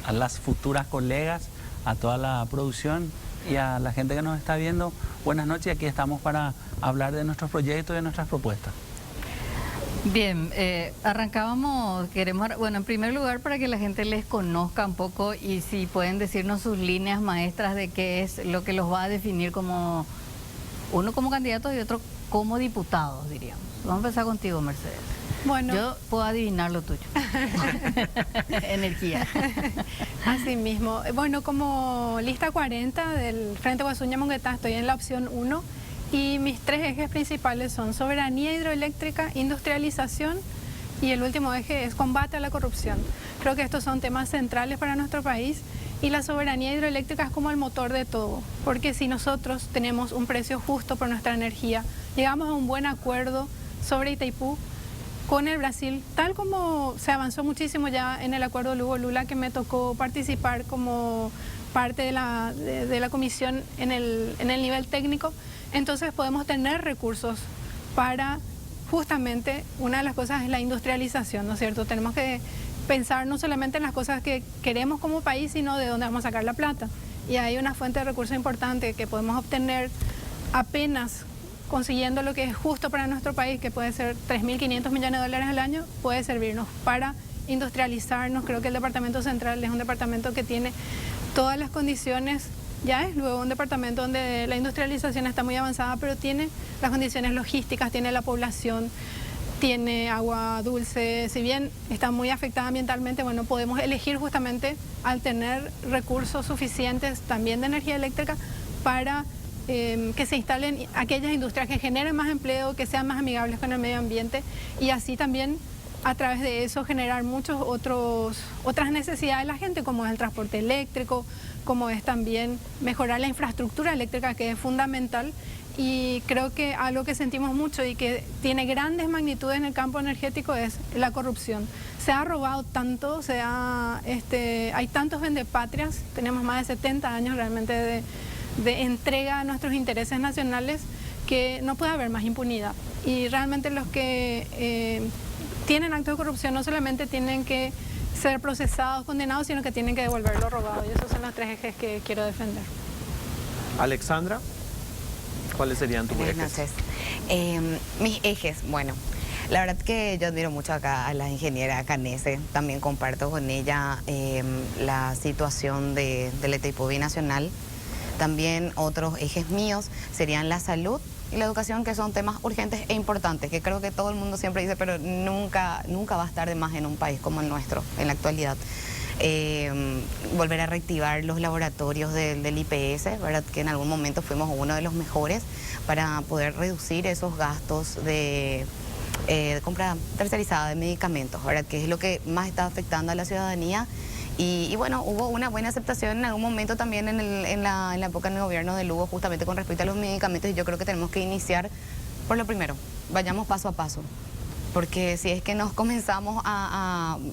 a las futuras colegas, a toda la producción y a la gente que nos está viendo. Buenas noches, aquí estamos para hablar de nuestros proyectos y de nuestras propuestas. Bien, arrancábamos, en primer lugar, para que la gente les conozca un poco, y si pueden decirnos sus líneas maestras de qué es lo que los va a definir como uno como candidato y otro como diputados, diríamos. Vamos a empezar contigo, Mercedes. Bueno, yo puedo adivinar lo tuyo. Energía. Así mismo. Bueno, como lista 40 del Frente Guasuñe Monguetá, estoy en la opción 1. Y mis 3 ejes principales son soberanía hidroeléctrica, industrialización, y el último eje es combate a la corrupción. Creo que estos son temas centrales para nuestro país, y la soberanía hidroeléctrica es como el motor de todo, porque si nosotros tenemos un precio justo por nuestra energía, llegamos a un buen acuerdo sobre Itaipú con el Brasil, tal como se avanzó muchísimo ya en el acuerdo Lugo-Lula, que me tocó participar como parte de la comisión en el nivel técnico. Entonces podemos tener recursos para, justamente, una de las cosas es la industrialización, ¿no es cierto? Tenemos que pensar no solamente en las cosas que queremos como país, sino de dónde vamos a sacar la plata. Y hay una fuente de recursos importante que podemos obtener apenas consiguiendo lo que es justo para nuestro país, que puede ser 3.500 millones de dólares al año, puede servirnos para industrializarnos. Creo que el Departamento Central es un departamento que tiene todas las condiciones. Ya es luego un departamento donde la industrialización está muy avanzada, pero tiene las condiciones logísticas, tiene la población, tiene agua dulce. Si bien está muy afectada ambientalmente, bueno, podemos elegir justamente al tener recursos suficientes también de energía eléctrica para que se instalen aquellas industrias que generen más empleo, que sean más amigables con el medio ambiente, y así también a través de eso generar otras necesidades de la gente, como es el transporte eléctrico, como es también mejorar la infraestructura eléctrica, que es fundamental. Y creo que algo que sentimos mucho y que tiene grandes magnitudes en el campo energético es la corrupción. Se ha robado tanto, hay tantos vendepatrias, tenemos más de 70 años realmente de entrega a nuestros intereses nacionales, que no puede haber más impunidad. Y realmente los que tienen actos de corrupción no solamente tienen que ser procesados, condenados, sino que tienen que devolver lo robado. Y esos son los 3 ejes que quiero defender. Alexandra, ¿cuáles serían tus ejes? Buenas noches. Mis ejes, bueno, la verdad que yo admiro mucho acá a la ingeniera Canese, también comparto con ella la situación de la Itaipú Binacional. También otros ejes míos serían la salud y la educación, que son temas urgentes e importantes, que creo que todo el mundo siempre dice, pero nunca va a estar de más en un país como el nuestro, en la actualidad. Volver a reactivar los laboratorios del IPS, ¿verdad? Que en algún momento fuimos uno de los mejores, para poder reducir esos gastos de compra tercerizada de medicamentos, ¿verdad? Que es lo que más está afectando a la ciudadanía. Y bueno, hubo una buena aceptación en algún momento también en la época del gobierno de Lugo, justamente con respecto a los medicamentos, y yo creo que tenemos que iniciar por lo primero, vayamos paso a paso. Porque si es que nos comenzamos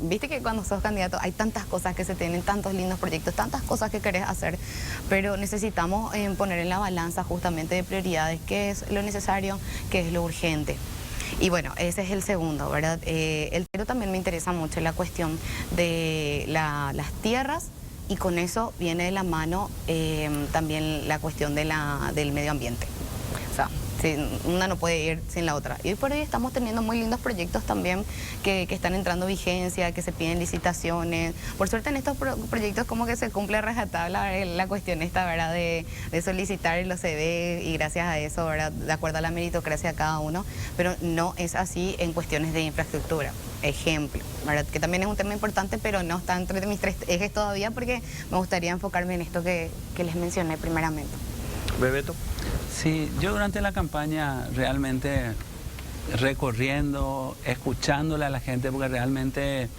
viste que cuando sos candidato hay tantas cosas que se tienen, tantos lindos proyectos, tantas cosas que querés hacer, pero necesitamos poner en la balanza justamente de prioridades qué es lo necesario, qué es lo urgente. Y bueno, ese es el segundo, ¿verdad? El tercero también me interesa mucho la cuestión de las tierras, y con eso viene de la mano también la cuestión del medio ambiente. O sea, una no puede ir sin la otra. Y por ahí estamos teniendo muy lindos proyectos también que están entrando vigencia, que se piden licitaciones. Por suerte en estos proyectos como que se cumple a rajatabla la cuestión esta, ¿verdad? De solicitar los CD, y gracias a eso, ¿verdad? De acuerdo a la meritocracia de cada uno, pero no es así en cuestiones de infraestructura. Ejemplo, ¿verdad? Que también es un tema importante, pero no está entre mis 3 ejes todavía, porque me gustaría enfocarme en esto que les mencioné primeramente. Bebeto. Sí, yo durante la campaña realmente recorriendo, escuchándole a la gente, porque realmente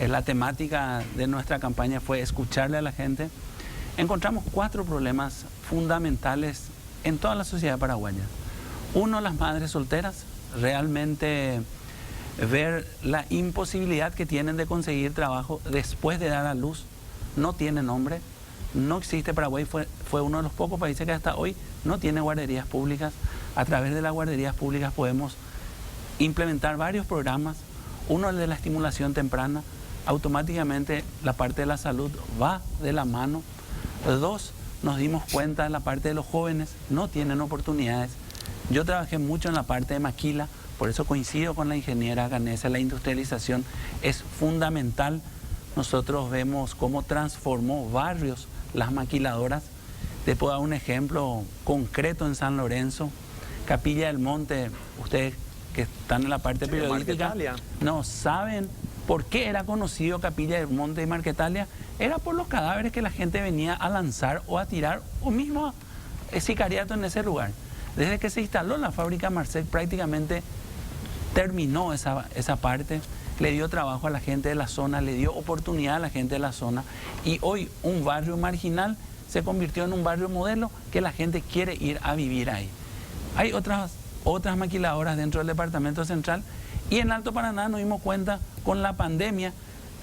la temática de nuestra campaña fue escucharle a la gente, encontramos 4 problemas fundamentales en toda la sociedad paraguaya. Uno, las madres solteras, realmente ver la imposibilidad que tienen de conseguir trabajo después de dar a luz. No tienen nombre. No existe. Paraguay fue uno de los pocos países que hasta hoy no tiene guarderías públicas. A través de las guarderías públicas podemos implementar varios programas. Uno, el de la estimulación temprana. Automáticamente la parte de la salud va de la mano. 2, nos dimos cuenta de la parte de los jóvenes, no tienen oportunidades. Yo trabajé mucho en la parte de maquila, por eso coincido con la ingeniera Canese, la industrialización es fundamental. Nosotros vemos cómo transformó barrios las maquiladoras. Te puedo dar un ejemplo concreto en San Lorenzo, Capilla del Monte. Ustedes que están en la parte periodística no saben por qué era conocido Capilla del Monte y Marquetalia. Era por los cadáveres que la gente venía a lanzar o a tirar, o mismo sicariato en ese lugar. Desde que se instaló la fábrica Marcel prácticamente terminó esa parte. Le dio trabajo a la gente de la zona, le dio oportunidad a la gente de la zona, y hoy un barrio marginal se convirtió en un barrio modelo que la gente quiere ir a vivir ahí. Hay otras maquiladoras dentro del departamento central, y en Alto Paraná nos dimos cuenta con la pandemia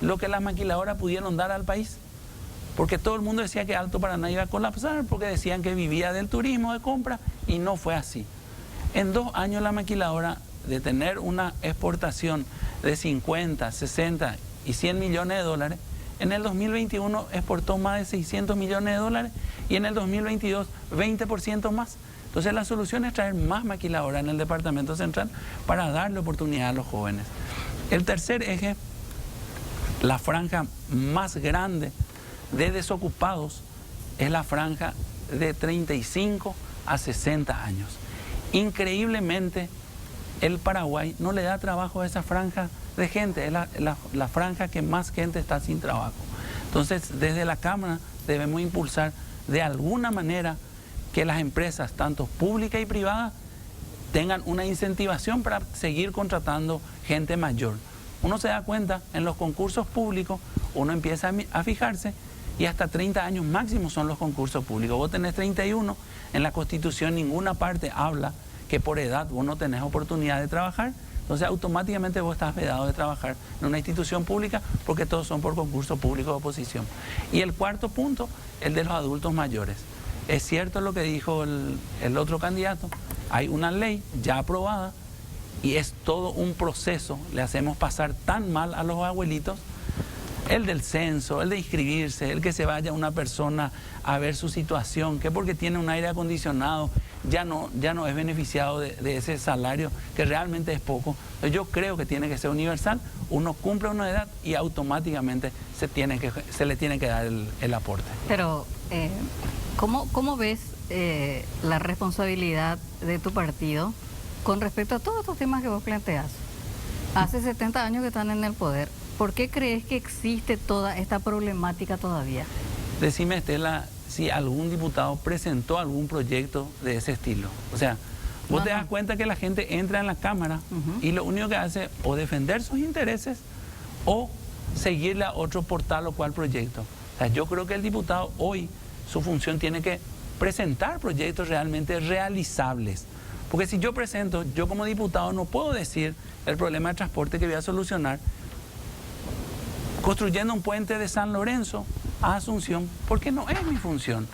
lo que las maquiladoras pudieron dar al país, porque todo el mundo decía que Alto Paraná iba a colapsar porque decían que vivía del turismo de compra, y no fue así. En 2 años la maquiladora, de tener una exportación de 50, 60 y 100 millones de dólares, en el 2021 exportó más de 600 millones de dólares, y en el 2022 20% más. Entonces la solución es traer más maquiladoras en el departamento central para darle oportunidad a los jóvenes. El tercer eje la franja más grande de desocupados es la franja de 35 a 60 años. Increíblemente, el Paraguay no le da trabajo a esa franja de gente, es la franja que más gente está sin trabajo. Entonces, desde la Cámara debemos impulsar de alguna manera que las empresas, tanto públicas y privadas, tengan una incentivación para seguir contratando gente mayor. Uno se da cuenta, en los concursos públicos, uno empieza a fijarse y hasta 30 años máximo son los concursos públicos. Vos tenés 31, en la Constitución ninguna parte habla que por edad vos no tenés oportunidad de trabajar, entonces automáticamente vos estás vedado de trabajar en una institución pública porque todos son por concurso público de oposición. Y el cuarto punto, el de los adultos mayores. Es cierto lo que dijo el otro candidato, hay una ley ya aprobada y es todo un proceso, le hacemos pasar tan mal a los abuelitos, el del censo, el de inscribirse, el que se vaya una persona a ver su situación, que porque tiene un aire acondicionado ya no es beneficiado de ese salario, que realmente es poco. Yo creo que tiene que ser universal, uno cumple una edad y automáticamente se le tiene que dar el aporte. Pero, ¿cómo ves la responsabilidad de tu partido con respecto a todos estos temas que vos planteas? Hace 70 años que están en el poder. ¿Por qué crees que existe toda esta problemática todavía? Decime, Estela, si algún diputado presentó algún proyecto de ese estilo. O sea, vos te das cuenta que la gente entra en la Cámara y lo único que hace es o defender sus intereses o seguirle a otro portal o cual proyecto. O sea, yo creo que el diputado hoy, su función tiene que presentar proyectos realmente realizables. Porque si yo presento, yo como diputado no puedo decir el problema de transporte que voy a solucionar construyendo un puente de San Lorenzo a Asunción, porque no es mi función.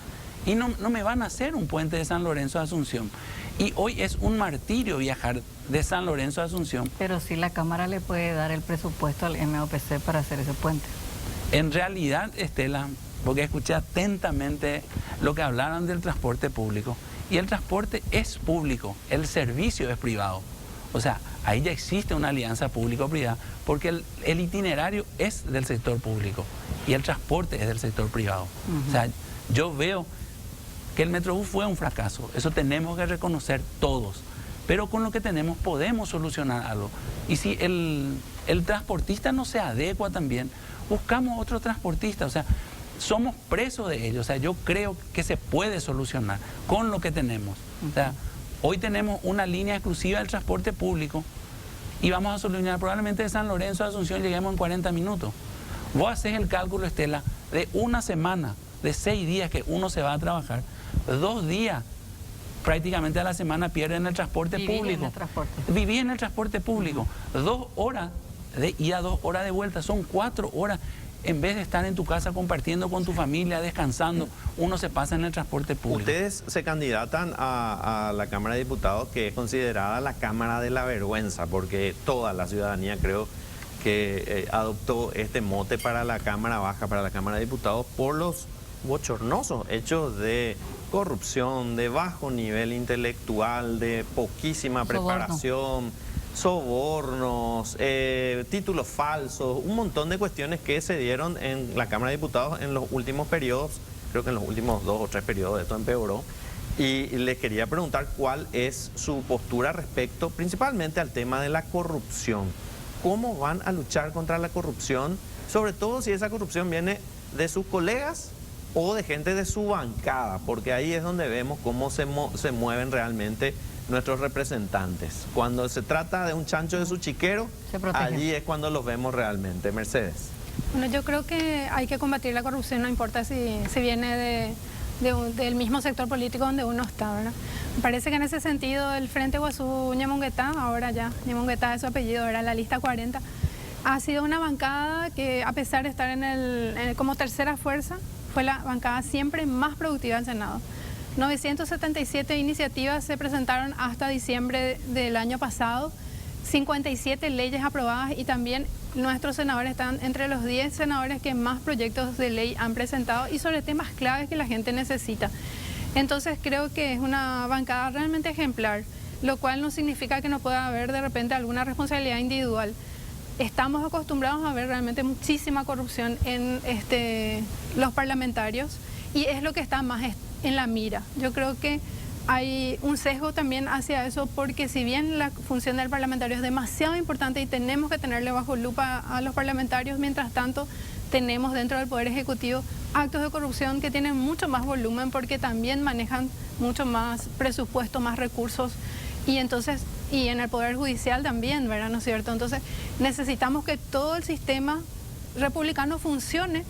Y no me van a hacer un puente de San Lorenzo a Asunción. Y hoy es un martirio viajar de San Lorenzo a Asunción. Pero sí la Cámara le puede dar el presupuesto al MOPC para hacer ese puente. En realidad, Estela, porque escuché atentamente lo que hablaron del transporte público, y el transporte es público, el servicio es privado. O sea, ahí ya existe una alianza público-privada, porque el itinerario es del sector público y el transporte es del sector privado. O sea, yo veo que el Metrobús fue un fracaso, eso tenemos que reconocer todos, pero con lo que tenemos podemos solucionar algo. Y si el transportista no se adecua también, buscamos otro transportista, o sea, somos presos de ellos. O sea, yo creo que se puede solucionar con lo que tenemos. O sea, hoy tenemos una línea exclusiva del transporte público y vamos a solucionar probablemente de San Lorenzo a Asunción lleguemos en 40 minutos. Vos haces el cálculo, Estela, de una semana, de 6 días que uno se va a trabajar, 2 días prácticamente a la semana pierden el transporte público. Viví en el transporte público. 2 horas de ida, 2 horas de vuelta, son 4 horas. En vez de estar en tu casa compartiendo con tu familia, descansando, uno se pasa en el transporte público. Ustedes se candidatan a la Cámara de Diputados, que es considerada la Cámara de la Vergüenza, porque toda la ciudadanía creo que adoptó este mote para la Cámara Baja, para la Cámara de Diputados, por los bochornosos hechos de corrupción, de bajo nivel intelectual, de poquísima preparación, sobornos, títulos falsos, un montón de cuestiones que se dieron en la Cámara de Diputados en los últimos periodos. Creo que en los últimos 2 o 3 periodos esto empeoró. Y les quería preguntar cuál es su postura respecto principalmente al tema de la corrupción. ¿Cómo van a luchar contra la corrupción? Sobre todo si esa corrupción viene de sus colegas o de gente de su bancada, porque ahí es donde vemos cómo se mueven realmente nuestros representantes. Cuando se trata de un chancho de su chiquero, allí es cuando los vemos realmente. Mercedes. Bueno, yo creo que hay que combatir la corrupción, no importa si viene del mismo sector político donde uno está, ¿verdad? Me parece que en ese sentido el Frente Guazú Ñemonguetá, ahora ya Ñemonguetá es su apellido, era la lista 40, ha sido una bancada que, a pesar de estar como tercera fuerza, fue la bancada siempre más productiva del Senado. 977 iniciativas se presentaron hasta diciembre del año pasado, 57 leyes aprobadas, y también nuestros senadores están entre los 10 senadores que más proyectos de ley han presentado y sobre temas claves que la gente necesita. Entonces creo que es una bancada realmente ejemplar, lo cual no significa que no pueda haber de repente alguna responsabilidad individual. estamos acostumbrados a ver realmente muchísima corrupción en los parlamentarios y es lo que está más en la mira. Yo creo que hay un sesgo también hacia eso porque si bien la función del parlamentario es demasiado importante y tenemos que tenerle bajo lupa a los parlamentarios, mientras tanto tenemos dentro del Poder Ejecutivo actos de corrupción que tienen mucho más volumen porque también manejan mucho más presupuesto, más recursos y entonces, y en el Poder Judicial también, ¿verdad? ¿No es cierto? Entonces necesitamos que todo el sistema republicano funcione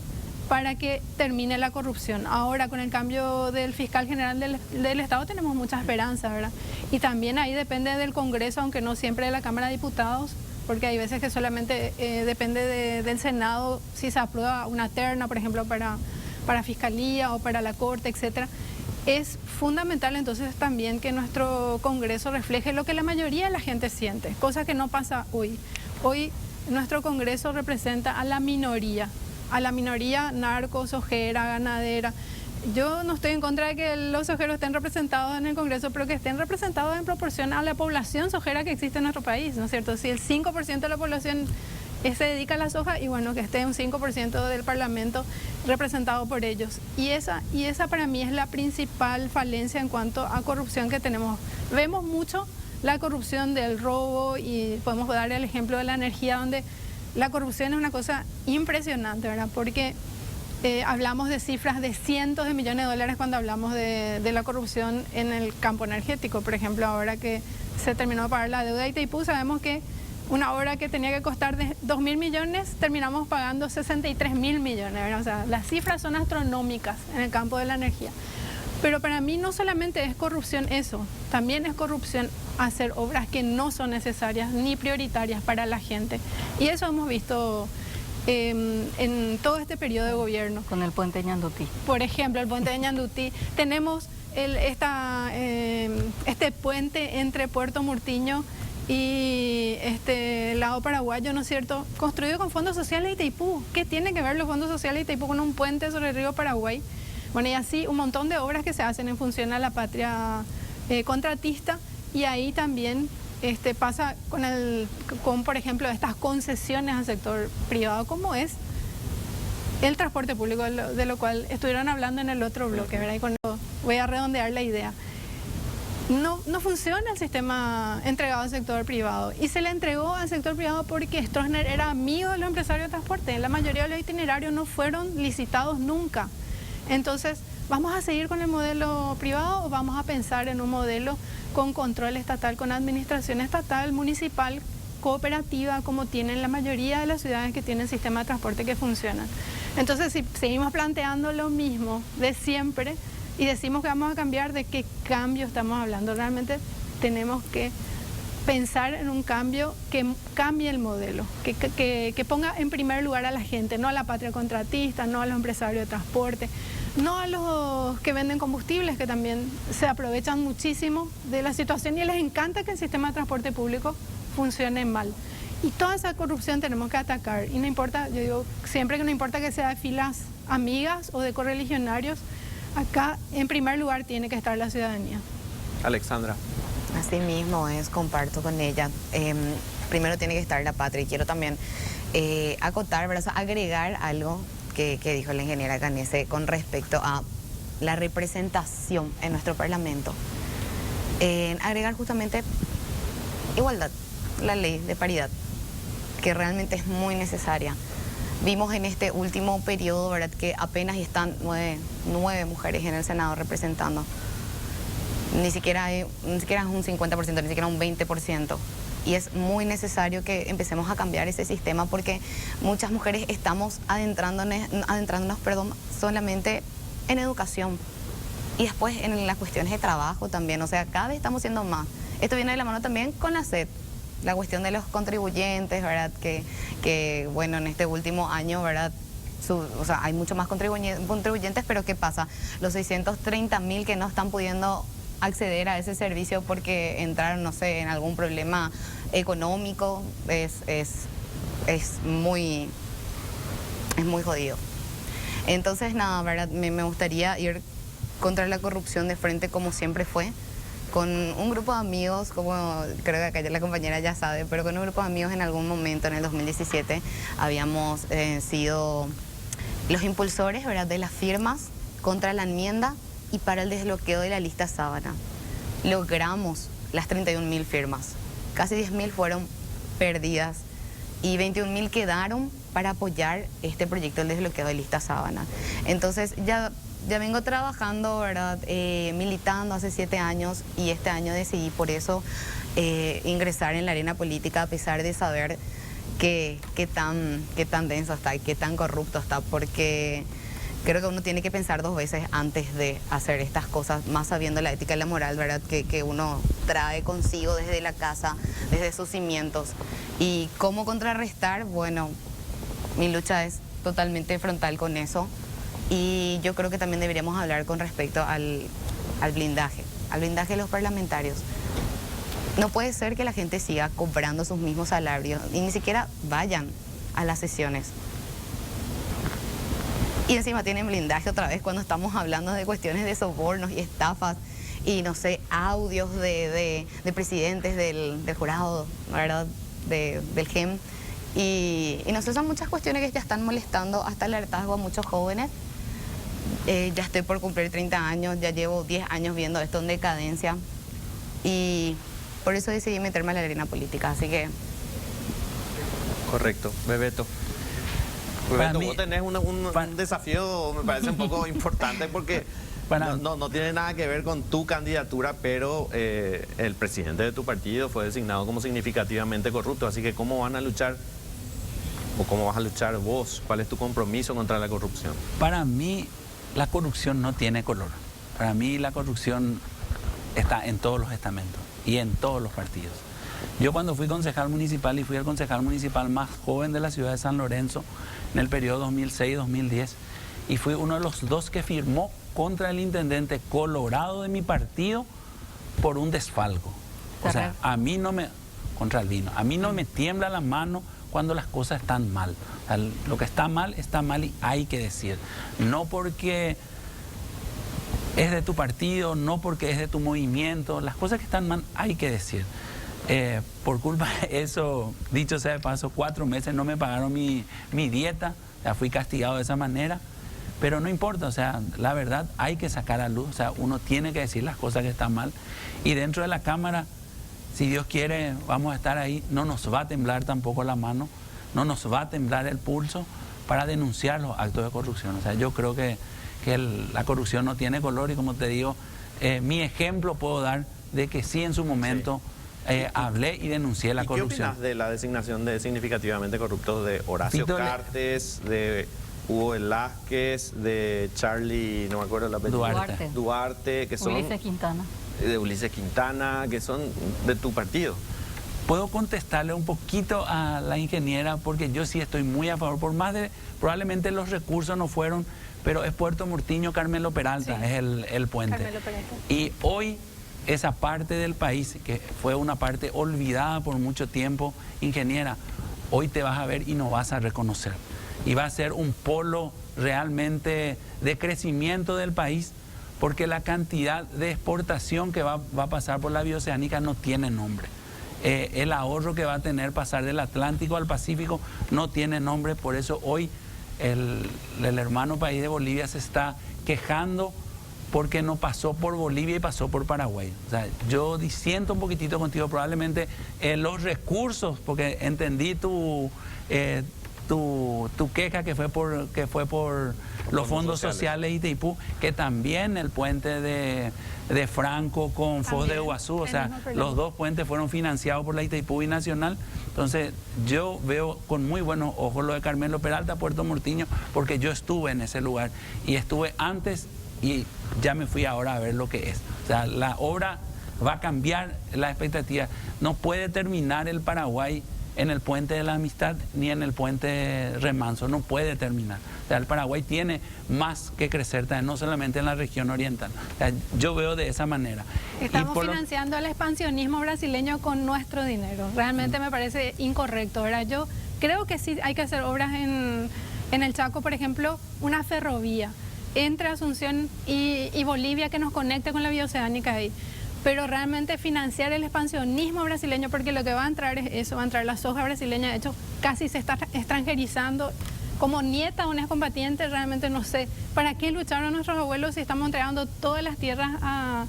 para que termine la corrupción. Ahora, con el cambio del fiscal general del Estado tenemos mucha esperanza, ¿verdad? Y también ahí depende del Congreso, aunque no siempre de la Cámara de Diputados, porque hay veces que solamente depende del Senado si se aprueba una terna, por ejemplo, para Fiscalía o para la Corte, etcétera. Es fundamental entonces también que nuestro Congreso refleje lo que la mayoría de la gente siente, cosa que no pasa hoy. Hoy nuestro Congreso representa a la minoría narcos, ojera, ganadera. Yo no estoy en contra de que los ojeros estén representados en el Congreso, pero que estén representados en proporción a la población sojera que existe en nuestro país, ¿no es cierto? Si el 5% de la población se dedica a la soja, y bueno, que esté un 5% del Parlamento representado por ellos. Y esa para mí es la principal falencia en cuanto a corrupción que tenemos. Vemos mucho la corrupción del robo y podemos dar el ejemplo de la energía, donde la corrupción es una cosa impresionante, ¿verdad? Porque hablamos de cifras de cientos de millones de dólares cuando hablamos de la corrupción en el campo energético. Por ejemplo, ahora que se terminó de pagar la deuda de Itaipú, sabemos que una obra que tenía que costar de 2.000 millones, terminamos pagando 63.000 millones, ¿verdad? O sea, las cifras son astronómicas en el campo de la energía. Pero para mí no solamente es corrupción eso, también es corrupción hacer obras que no son necesarias ni prioritarias para la gente. Y eso hemos visto en todo este periodo de gobierno. Con el puente de Ñandutí. Por ejemplo, el puente de Ñandutí. Tenemos este puente entre Puerto Murtiño y lado paraguayo, ¿no es cierto?, construido con fondos sociales de Itaipú. ¿Qué tiene que ver los fondos sociales de Itaipú con un puente sobre el río Paraguay? Bueno, y así un montón de obras que se hacen en función a la patria contratista, y ahí también pasa con, por ejemplo, estas concesiones al sector privado, como es el transporte público, de lo cual estuvieron hablando en el otro bloque, ¿verdad? Y con eso voy a redondear la idea. No funciona el sistema entregado al sector privado, y se le entregó al sector privado porque Stroessner era amigo de los empresarios de transporte. La mayoría de los itinerarios no fueron licitados nunca. Entonces, ¿vamos a seguir con el modelo privado o vamos a pensar en un modelo con control estatal, con administración estatal, municipal, cooperativa, como tienen la mayoría de las ciudades que tienen sistemas de transporte que funcionan? Entonces, si seguimos planteando lo mismo de siempre y decimos que vamos a cambiar, ¿de qué cambio estamos hablando? Realmente tenemos que pensar en un cambio que cambie el modelo, que ponga en primer lugar a la gente, no a la patria contratista, no a los empresarios de transporte, no a los que venden combustibles, que también se aprovechan muchísimo de la situación y les encanta que el sistema de transporte público funcione mal. Y toda esa corrupción tenemos que atacar. Y no importa, yo digo siempre que no importa que sea de filas amigas o de correligionarios, acá en primer lugar tiene que estar la ciudadanía. Alexandra. Así mismo es, comparto con ella. Primero tiene que estar la patria, y quiero también acotar, ¿verdad? O sea, agregar algo que dijo la ingeniera Canese con respecto a la representación en nuestro Parlamento. Agregar justamente igualdad, la ley de paridad, que realmente es muy necesaria. Vimos en este último periodo, ¿verdad?, que apenas están nueve mujeres en el Senado representando. Ni siquiera es un 50%, ni siquiera un 20%. Y es muy necesario que empecemos a cambiar ese sistema, porque muchas mujeres estamos adentrándonos solamente en educación. Y después en las cuestiones de trabajo también. O sea, cada vez estamos siendo más. Esto viene de la mano también con la SED. La cuestión de los contribuyentes, ¿verdad? Que bueno, en este último año, ¿verdad?, o sea, hay mucho más contribuyentes, pero ¿qué pasa? Los 630.000 que no están pudiendo acceder a ese servicio porque entraron, no sé, en algún problema económico, es muy jodido. Entonces, nada, ¿verdad? Me gustaría ir contra la corrupción de frente, como siempre fue, con un grupo de amigos, como creo que acá ya la compañera ya sabe, pero con un grupo de amigos en algún momento en el 2017 habíamos sido los impulsores, ¿verdad?, de las firmas contra la enmienda y para el desbloqueo de la lista Sábana. Logramos las 31.000 firmas, casi 10.000 fueron perdidas y 21.000 quedaron para apoyar este proyecto del desbloqueo de lista Sábana. Entonces ya vengo trabajando, ¿verdad?, militando hace 7 años y este año decidí por eso ingresar en la arena política a pesar de saber qué tan denso está y qué tan corrupto está, porque creo que uno tiene que pensar 2 veces antes de hacer estas cosas, más sabiendo la ética y la moral, ¿verdad?, que uno trae consigo desde la casa, desde sus cimientos. Y cómo contrarrestar, bueno, mi lucha es totalmente frontal con eso. Y yo creo que también deberíamos hablar con respecto al blindaje de los parlamentarios. No puede ser que la gente siga cobrando sus mismos salarios y ni siquiera vayan a las sesiones. Y encima tienen blindaje otra vez cuando estamos hablando de cuestiones de sobornos y estafas y no sé, audios de presidentes del jurado, ¿verdad?, del GEM. Y no sé, son muchas cuestiones que ya están molestando hasta el hartazgo a muchos jóvenes. Ya estoy por cumplir 30 años, ya llevo 10 años viendo esto en decadencia y por eso decidí meterme a la arena política, así que... Correcto. Bebeto. Bebeto, vos tenés un desafío, me parece un poco importante porque no tiene nada que ver con tu candidatura, pero el presidente de tu partido fue designado como significativamente corrupto, así que ¿cómo van a luchar? ¿O cómo vas a luchar vos? ¿Cuál es tu compromiso contra la corrupción? Para mí, la corrupción no tiene color. Para mí, la corrupción está en todos los estamentos y en todos los partidos. Yo cuando fui concejal municipal y fui el concejal municipal más joven de la ciudad de San Lorenzo en el periodo 2006-2010 y fui uno de los 2 que firmó contra el intendente colorado de mi partido por un desfalco. O sea, a mí no me... contra el vino. A mí no me tiembla la mano cuando las cosas están mal. O sea, lo que está mal y hay que decir. No porque es de tu partido, no porque es de tu movimiento. Las cosas que están mal hay que decir. Por culpa de eso, dicho sea de paso, 4 meses no me pagaron mi dieta. O sea, fui castigado de esa manera. Pero no importa, o sea, la verdad hay que sacar a luz. O sea, uno tiene que decir las cosas que están mal. Y dentro de la Cámara, si Dios quiere, vamos a estar ahí. No nos va a temblar tampoco la mano, no nos va a temblar el pulso para denunciar los actos de corrupción. O sea, yo creo que la corrupción no tiene color y como te digo, mi ejemplo puedo dar de que sí en su momento hablé y denuncié la corrupción. ¿Qué opinas de la designación de significativamente corruptos de Horacio Cartes, de Hugo Velázquez, de Charlie, no me acuerdo el apellido, Duarte, que son... Ulises Quintana. De Ulises Quintana, que son de tu partido? Puedo contestarle un poquito a la ingeniera porque yo sí estoy muy a favor, por más de, probablemente los recursos no fueron, pero es Puerto Murtiño, Carmelo Peralta, sí, es el puente. Carmelo Peralta. Y hoy esa parte del país, que fue una parte olvidada por mucho tiempo, ingeniera, hoy te vas a ver y no vas a reconocer. Y va a ser un polo realmente de crecimiento del país, porque la cantidad de exportación que va a pasar por la bioceánica no tiene nombre. El ahorro que va a tener pasar del Atlántico al Pacífico no tiene nombre, por eso hoy el hermano país de Bolivia se está quejando porque no pasó por Bolivia y pasó por Paraguay. O sea, yo disiento un poquitito contigo, probablemente los recursos, porque entendí tu queja que fue por los fondos sociales Itaipú, que también el puente de Franco con Foz de Iguazú, o sea, los 2 puentes fueron financiados por la Itaipú Binacional. Entonces yo veo con muy buenos ojos lo de Carmelo Peralta, Puerto Murtiño, porque yo estuve en ese lugar y estuve antes y ya me fui ahora a ver lo que es. O sea, la obra va a cambiar la expectativa. No puede terminar el Paraguay en el puente de la Amistad ni en el puente Remanso, no puede terminar. O sea, el Paraguay tiene más que crecer, no solamente en la región oriental. O sea, yo veo de esa manera. Estamos financiando el expansionismo brasileño con nuestro dinero. Realmente me parece incorrecto, ¿verdad? Yo creo que sí hay que hacer obras en el Chaco, por ejemplo, una ferrovía entre Asunción y Bolivia que nos conecte con la bioceánica ahí. pero realmente financiar el expansionismo brasileño, porque lo que va a entrar es eso, va a entrar la soja brasileña, de hecho casi se está extranjerizando. Como nieta de un excombatiente, realmente no sé para qué lucharon nuestros abuelos si estamos entregando todas las tierras a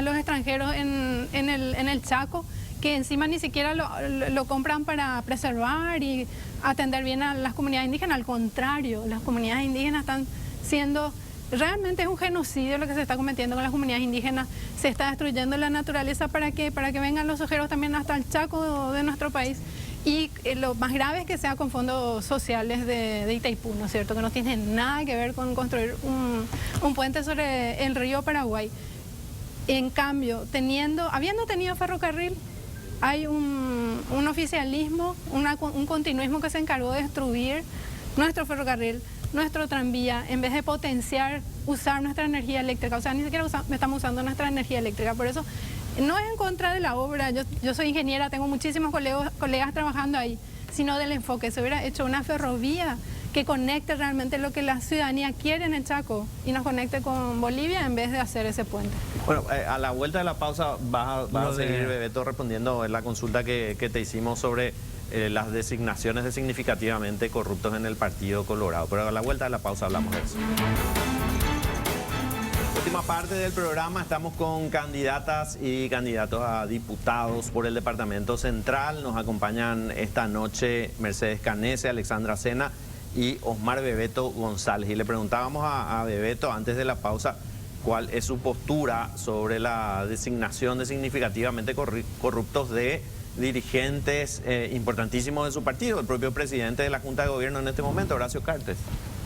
los extranjeros en el Chaco, que encima ni siquiera lo compran para preservar y atender bien a las comunidades indígenas. Al contrario, las comunidades indígenas están siendo... Realmente es un genocidio lo que se está cometiendo con las comunidades indígenas. Se está destruyendo la naturaleza para que vengan los ojeros también hasta el Chaco de nuestro país. Y lo más grave es que sea con fondos sociales de Itaipú, ¿no es cierto? Que no tiene nada que ver con construir un puente sobre el río Paraguay. En cambio, habiendo tenido ferrocarril, hay un oficialismo, un continuismo que se encargó de destruir nuestro ferrocarril, nuestro tranvía, en vez de potenciar, usar nuestra energía eléctrica. O sea, ni siquiera estamos usando nuestra energía eléctrica. Por eso, no es en contra de la obra. Yo soy ingeniera, tengo muchísimos colegas trabajando ahí, sino del enfoque. Se hubiera hecho una ferrovía que conecte realmente lo que la ciudadanía quiere en el Chaco y nos conecte con Bolivia en vez de hacer ese puente. Bueno, a la vuelta de la pausa vas a seguir, Bebeto, respondiendo en la consulta que te hicimos sobre las designaciones de significativamente corruptos en el Partido Colorado. Pero a la vuelta de la pausa hablamos de eso. Última parte del programa, estamos con candidatas y candidatos a diputados por el Departamento Central. Nos acompañan esta noche Mercedes Canese, Alexandra Sena y Osmar Bebeto González. Y le preguntábamos a Bebeto antes de la pausa cuál es su postura sobre la designación de significativamente corruptos de dirigentes importantísimos de su partido, el propio presidente de la Junta de Gobierno en este momento, Horacio Cartes.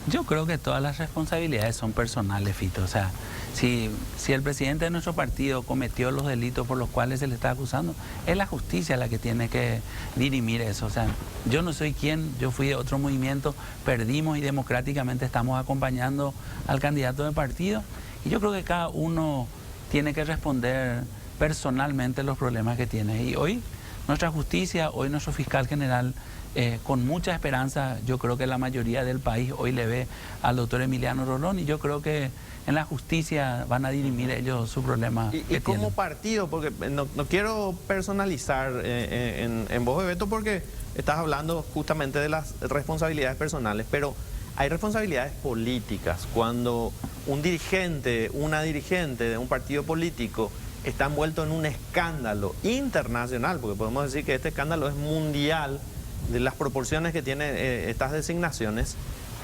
Yo creo que todas las responsabilidades son personales, Fito. O sea, si el presidente de nuestro partido cometió los delitos por los cuales se le está acusando, es la justicia la que tiene que dirimir eso. O sea, yo no soy quien, yo fui de otro movimiento, perdimos y democráticamente estamos acompañando al candidato de partido. Y yo creo que cada uno tiene que responder personalmente los problemas que tiene. Y hoy nuestra justicia, hoy nuestro fiscal general, con mucha esperanza, yo creo que la mayoría del país hoy le ve al doctor Emiliano Rolón, y yo creo que en la justicia van a dirimir ellos su problema. Y como partido, porque no quiero personalizar en vos, Bebeto, porque estás hablando justamente de las responsabilidades personales, pero hay responsabilidades políticas. Cuando un dirigente, una dirigente de un partido político está envuelto en un escándalo internacional, porque podemos decir que este escándalo es mundial, de las proporciones que tienen estas designaciones,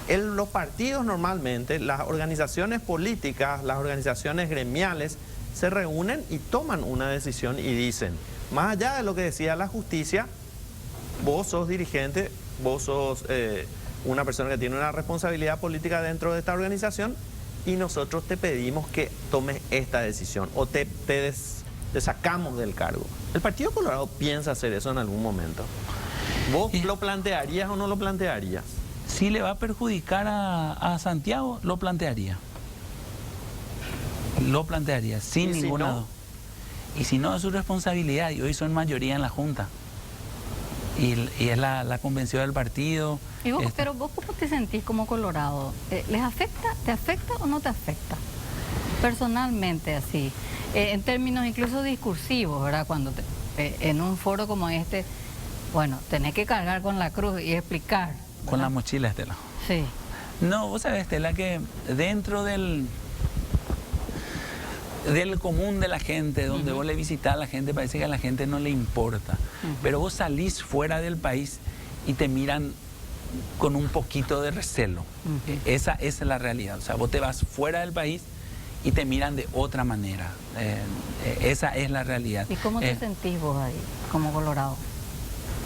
los partidos normalmente, las organizaciones políticas, las organizaciones gremiales, se reúnen y toman una decisión y dicen, más allá de lo que decía la justicia, vos sos dirigente, vos sos una persona que tiene una responsabilidad política dentro de esta organización, y nosotros te pedimos que tomes esta decisión o te sacamos del cargo. ¿El Partido Colorado piensa hacer eso en algún momento? ¿Vos lo plantearías o no lo plantearías? Si le va a perjudicar a Santiago, lo plantearía. Lo plantearía, sin ninguna duda. Y si no, es su responsabilidad, y hoy son mayoría en la Junta. Y es la convención del partido. ¿Y vos, pero vos cómo te sentís como Colorado? ¿Les afecta? ¿Te afecta o no te afecta? Personalmente, así. En términos incluso discursivos, ¿verdad? Cuando en un foro como este, bueno, tenés que cargar con la cruz y explicar, ¿verdad? Con la mochila, Estela. Sí. No, vos sabés, Estela, que dentro del común de la gente, donde vos le visitás a la gente, parece que a la gente no le importa. Pero vos salís fuera del país y te miran con un poquito de recelo. Esa es la realidad. O sea, vos te vas fuera del país y te miran de otra manera. Esa es la realidad. ¿Y cómo te sentís vos ahí, como Colorado?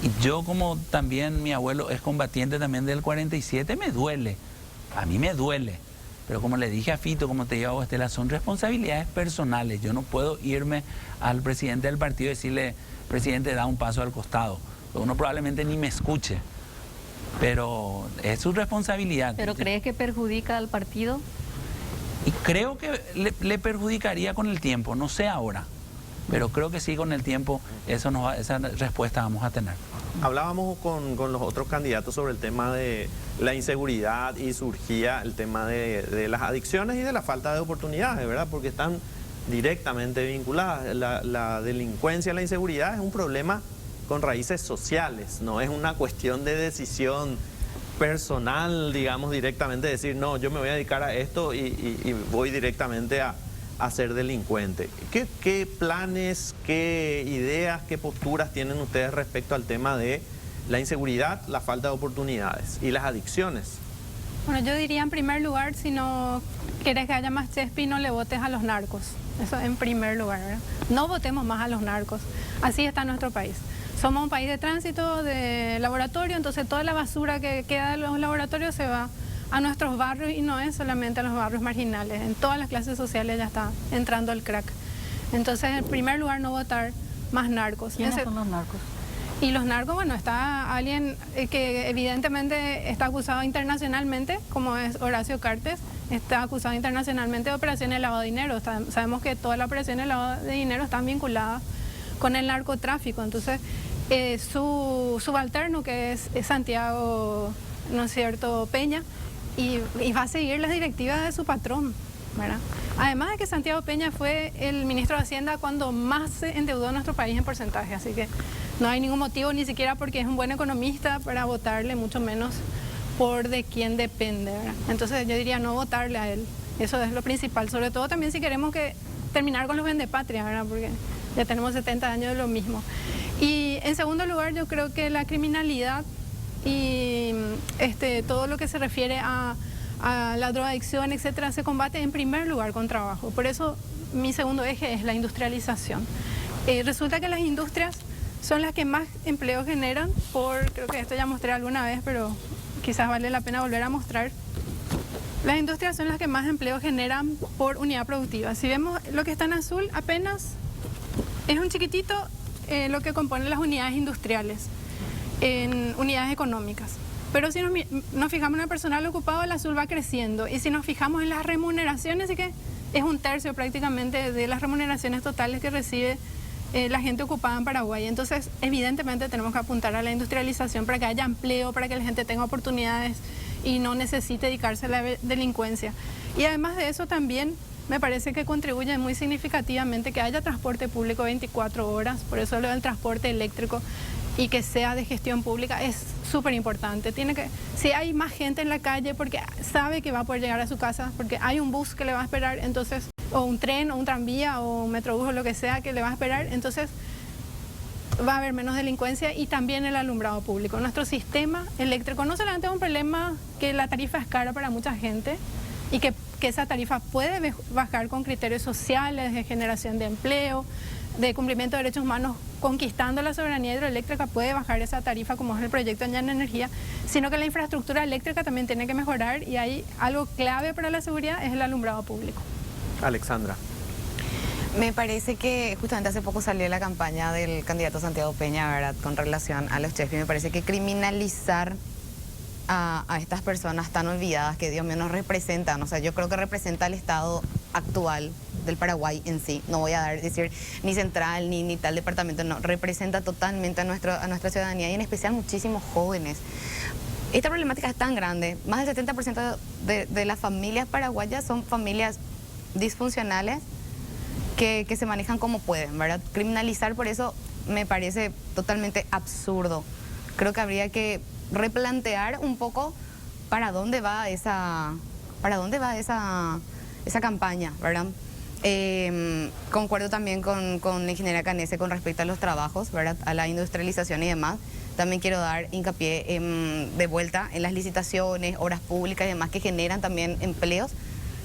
Y yo, como también mi abuelo es combatiente también del 47, me duele. A mí me duele. Pero como le dije a Fito, como te digo a vos, Estela, son responsabilidades personales. Yo no puedo irme al presidente del partido y decirle, presidente, da un paso al costado. Uno probablemente ni me escuche. Pero es su responsabilidad. ¿Pero crees que perjudica al partido? Y creo que le perjudicaría con el tiempo, no sé ahora. Pero creo que sí, con el tiempo esa respuesta vamos a tener. Hablábamos con los otros candidatos sobre el tema de la inseguridad y surgía el tema de las adicciones y de la falta de oportunidades, ¿verdad? Porque están directamente vinculadas. La delincuencia, la inseguridad es un problema con raíces sociales, no es una cuestión de decisión personal, digamos, directamente decir, no, yo me voy a dedicar a esto y voy directamente a ser delincuente. ¿Qué planes, qué ideas, qué posturas tienen ustedes respecto al tema de la inseguridad, la falta de oportunidades y las adicciones? Bueno, yo diría en primer lugar, si no quieres que haya más Chespi, no le votes a los narcos. Eso en primer lugar, ¿verdad? No votemos más a los narcos. Así está nuestro país. Somos un país de tránsito, de laboratorio, entonces toda la basura que queda de los laboratorios se va a nuestros barrios y no es solamente a los barrios marginales. En todas las clases sociales ya está entrando el crack. Entonces, en primer lugar, no votar más narcos. ¿Quiénes son los narcos? Y los narcos, bueno, está alguien que evidentemente está acusado internacionalmente, como es Horacio Cartes, está acusado internacionalmente de operaciones de lavado de dinero. Sabemos que todas las operaciones de lavado de dinero están vinculadas con el narcotráfico. Entonces, su subalterno, que es Santiago, ¿no es cierto?, Peña, y va a seguir las directivas de su patrón, ¿verdad? Además de que Santiago Peña fue el ministro de Hacienda cuando más se endeudó en nuestro país en porcentaje, así que no hay ningún motivo, ni siquiera porque es un buen economista, para votarle, mucho menos por de quién depende, ¿verdad? Entonces yo diría no votarle a él, eso es lo principal, sobre todo también si queremos terminar con los vendepatrias, ¿verdad? Porque ya tenemos 70 años de lo mismo. Y en segundo lugar, yo creo que la criminalidad y todo lo que se refiere a la drogadicción, etcétera, se combate en primer lugar con trabajo. Por eso mi segundo eje es la industrialización. Resulta que las industrias son las que más empleo generan creo que esto ya mostré alguna vez, pero quizás vale la pena volver a mostrar. Las industrias son las que más empleo generan por unidad productiva. Si vemos lo que está en azul, apenas es un chiquitito lo que compone las unidades industriales en unidades económicas. Pero si nos fijamos en el personal ocupado, el azul va creciendo. Y si nos fijamos en las remuneraciones, sí que es un tercio prácticamente de las remuneraciones totales que recibe la gente ocupada en Paraguay. Entonces, evidentemente tenemos que apuntar a la industrialización para que haya empleo, para que la gente tenga oportunidades y no necesite dedicarse a la delincuencia. Y además de eso también me parece que contribuye muy significativamente que haya transporte público 24 horas, por eso lo del transporte eléctrico, y que sea de gestión pública es súper importante. Si hay más gente en la calle porque sabe que va a poder llegar a su casa, porque hay un bus que le va a esperar, entonces, o un tren, o un tranvía, o un metrobús, o lo que sea que le va a esperar, entonces va a haber menos delincuencia y también el alumbrado público. Nuestro sistema eléctrico no solamente es un problema que la tarifa es cara para mucha gente y que esa tarifa puede bajar con criterios sociales, de generación de empleo, de cumplimiento de derechos humanos, conquistando la soberanía hidroeléctrica, puede bajar esa tarifa como es el proyecto Añana Energía, sino que la infraestructura eléctrica también tiene que mejorar y hay algo clave para la seguridad, es el alumbrado público. Alexandra. Me parece que justamente hace poco salió la campaña del candidato Santiago Peña, ¿verdad?, con relación a los chefs, y me parece que criminalizar a estas personas tan olvidadas que Dios mío nos representan, o sea, yo creo que representa al Estado actual del Paraguay en sí, no voy a decir ni central ni tal departamento, no, representa totalmente a nuestra ciudadanía y en especial muchísimos jóvenes. Esta problemática es tan grande, más del 70% de las familias paraguayas son familias disfuncionales que se manejan como pueden, ¿verdad? Criminalizar por eso me parece totalmente absurdo. Creo que habría que replantear un poco para dónde va esa campaña, ¿verdad? Concuerdo también con la ingeniera Canese con respecto a los trabajos, ¿verdad?, a la industrialización y demás. También quiero dar hincapié de vuelta en las licitaciones, obras públicas y demás que generan también empleos,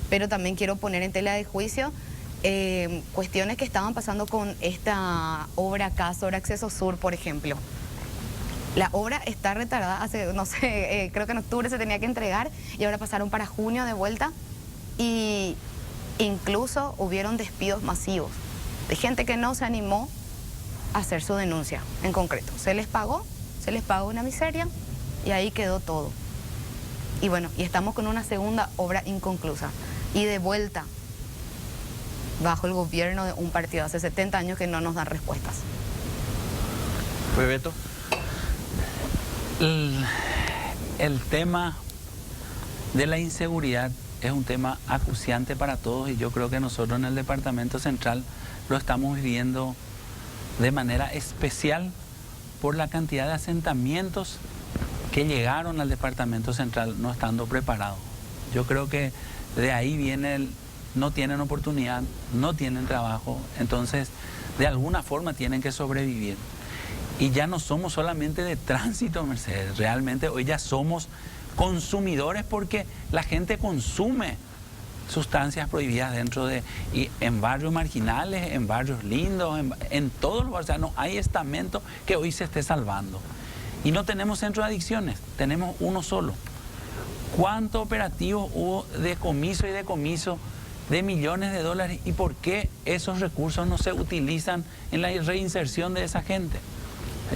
pero también quiero poner en tela de juicio cuestiones que estaban pasando con esta obra acá sobre Acceso Sur, por ejemplo. La obra está retardada hace, no sé, creo que en octubre se tenía que entregar y ahora pasaron para junio de vuelta y incluso hubieron despidos masivos de gente que no se animó a hacer su denuncia en concreto. Se les pagó una miseria y ahí quedó todo. Y bueno, y estamos con una segunda obra inconclusa y de vuelta bajo el gobierno de un partido hace 70 años que no nos dan respuestas. Bebeto. El tema de la inseguridad es un tema acuciante para todos y yo creo que nosotros en el Departamento Central lo estamos viviendo de manera especial por la cantidad de asentamientos que llegaron al Departamento Central no estando preparados. Yo creo que de ahí viene no tienen oportunidad, no tienen trabajo, entonces de alguna forma tienen que sobrevivir. Y ya no somos solamente de tránsito, Mercedes, realmente hoy ya somos consumidores porque la gente consume sustancias prohibidas y en barrios marginales, en barrios lindos, en todos los barrios. O sea, no hay estamento que hoy se esté salvando. Y no tenemos centro de adicciones, tenemos uno solo. ¿Cuántos operativos hubo de comiso y decomiso de millones de dólares? ¿Y por qué esos recursos no se utilizan en la reinserción de esa gente?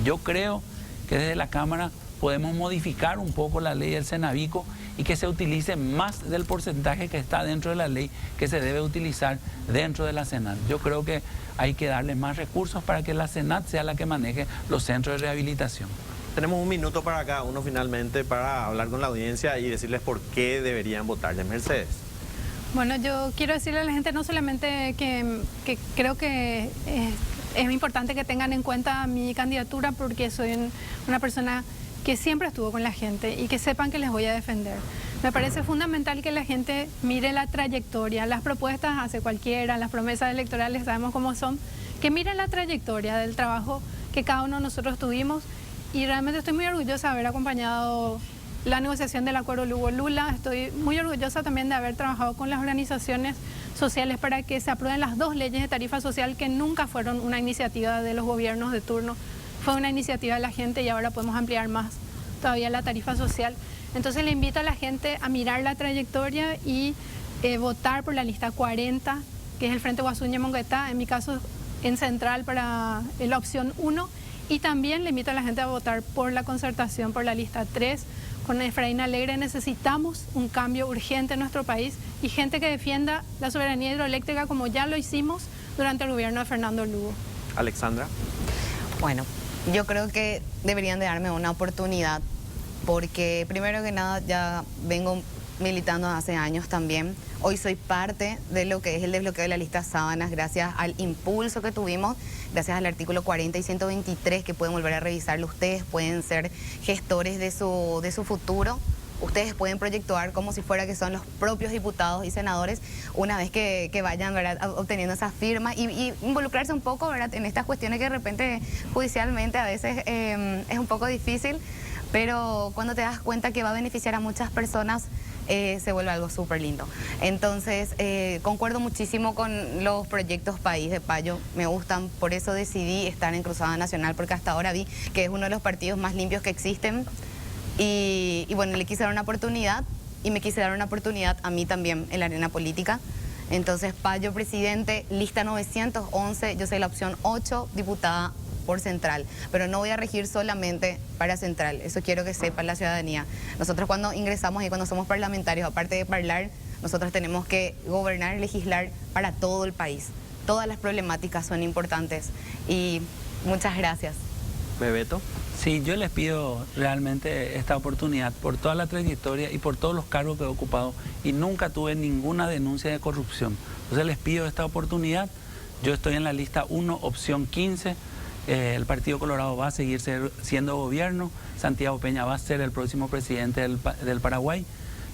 Yo creo que desde la Cámara podemos modificar un poco la ley del Cenavico y que se utilice más del porcentaje que está dentro de la ley que se debe utilizar dentro de la Senat. Yo creo que hay que darle más recursos para que la Senat sea la que maneje los centros de rehabilitación. Tenemos un minuto para cada uno finalmente para hablar con la audiencia y decirles por qué deberían votarle. Mercedes. Bueno, yo quiero decirle a la gente no solamente que creo que es importante que tengan en cuenta mi candidatura porque soy una persona que siempre estuvo con la gente y que sepan que les voy a defender. Me parece fundamental que la gente mire la trayectoria, las propuestas hace cualquiera, las promesas electorales sabemos cómo son, que miren la trayectoria del trabajo que cada uno de nosotros tuvimos y realmente estoy muy orgullosa de haber acompañado la negociación del acuerdo Lugo-Lula. Estoy muy orgullosa también de haber trabajado con las organizaciones sociales para que se aprueben las 2 leyes de tarifa social que nunca fueron una iniciativa de los gobiernos de turno, fue una iniciativa de la gente y ahora podemos ampliar más todavía la tarifa social. Entonces le invito a la gente a mirar la trayectoria y votar por la lista 40, que es el Frente Guasuña-Monguetá, en mi caso en Central para la opción 1, y también le invito a la gente a votar por la concertación, por la lista 3. Con Efraín Alegre necesitamos un cambio urgente en nuestro país y gente que defienda la soberanía hidroeléctrica como ya lo hicimos durante el gobierno de Fernando Lugo. Alexandra. Bueno, yo creo que deberían de darme una oportunidad porque primero que nada ya vengo militando hace años también. Hoy soy parte de lo que es el desbloqueo de la lista Sábanas gracias al impulso que tuvimos, gracias al artículo 40 y 123 que pueden volver a revisarlo ustedes, pueden ser gestores de su futuro. Ustedes pueden proyectar como si fuera que son los propios diputados y senadores una vez que vayan, ¿verdad?, obteniendo esas firmas y involucrarse un poco, ¿verdad?, en estas cuestiones que de repente judicialmente a veces es un poco difícil, pero cuando te das cuenta que va a beneficiar a muchas personas se vuelve algo súper lindo. Entonces concuerdo muchísimo con los proyectos País de Payo, me gustan, por eso decidí estar en Cruzada Nacional porque hasta ahora vi que es uno de los partidos más limpios que existen. Y bueno, le quise dar una oportunidad y me quise dar una oportunidad a mí también en la arena política. Entonces, Payo presidente, lista 911, yo soy la opción 8, diputada por Central. Pero no voy a regir solamente para Central, eso quiero que sepa la ciudadanía. Nosotros cuando ingresamos y cuando somos parlamentarios, aparte de hablar, nosotros tenemos que gobernar, legislar para todo el país. Todas las problemáticas son importantes y muchas gracias. Bebeto. Sí, yo les pido realmente esta oportunidad por toda la trayectoria y por todos los cargos que he ocupado y nunca tuve ninguna denuncia de corrupción. Entonces les pido esta oportunidad. Yo estoy en la lista 1, opción 15. El Partido Colorado va a seguir siendo gobierno. Santiago Peña va a ser el próximo presidente del Paraguay.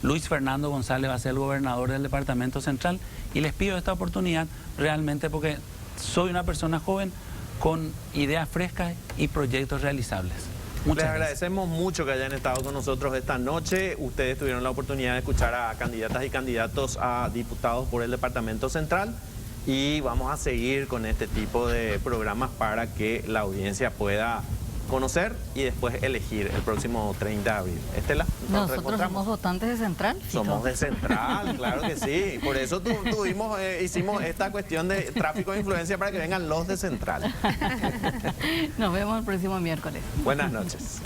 Luis Fernando González va a ser el gobernador del Departamento Central. Y les pido esta oportunidad realmente porque soy una persona joven con ideas frescas y proyectos realizables. Muchas Les gracias. agradecemos mucho que hayan estado con nosotros esta noche. Ustedes tuvieron la oportunidad de escuchar a candidatas y candidatos a diputados por el Departamento Central y vamos a seguir con este tipo de programas para que la audiencia pueda conocer y después elegir el próximo 30 de abril. Estela, Nosotros somos votantes de Central. Fito. Somos de Central, claro que sí. Por eso hicimos esta cuestión de tráfico de influencia para que vengan los de Central. Nos vemos el próximo miércoles. Buenas noches.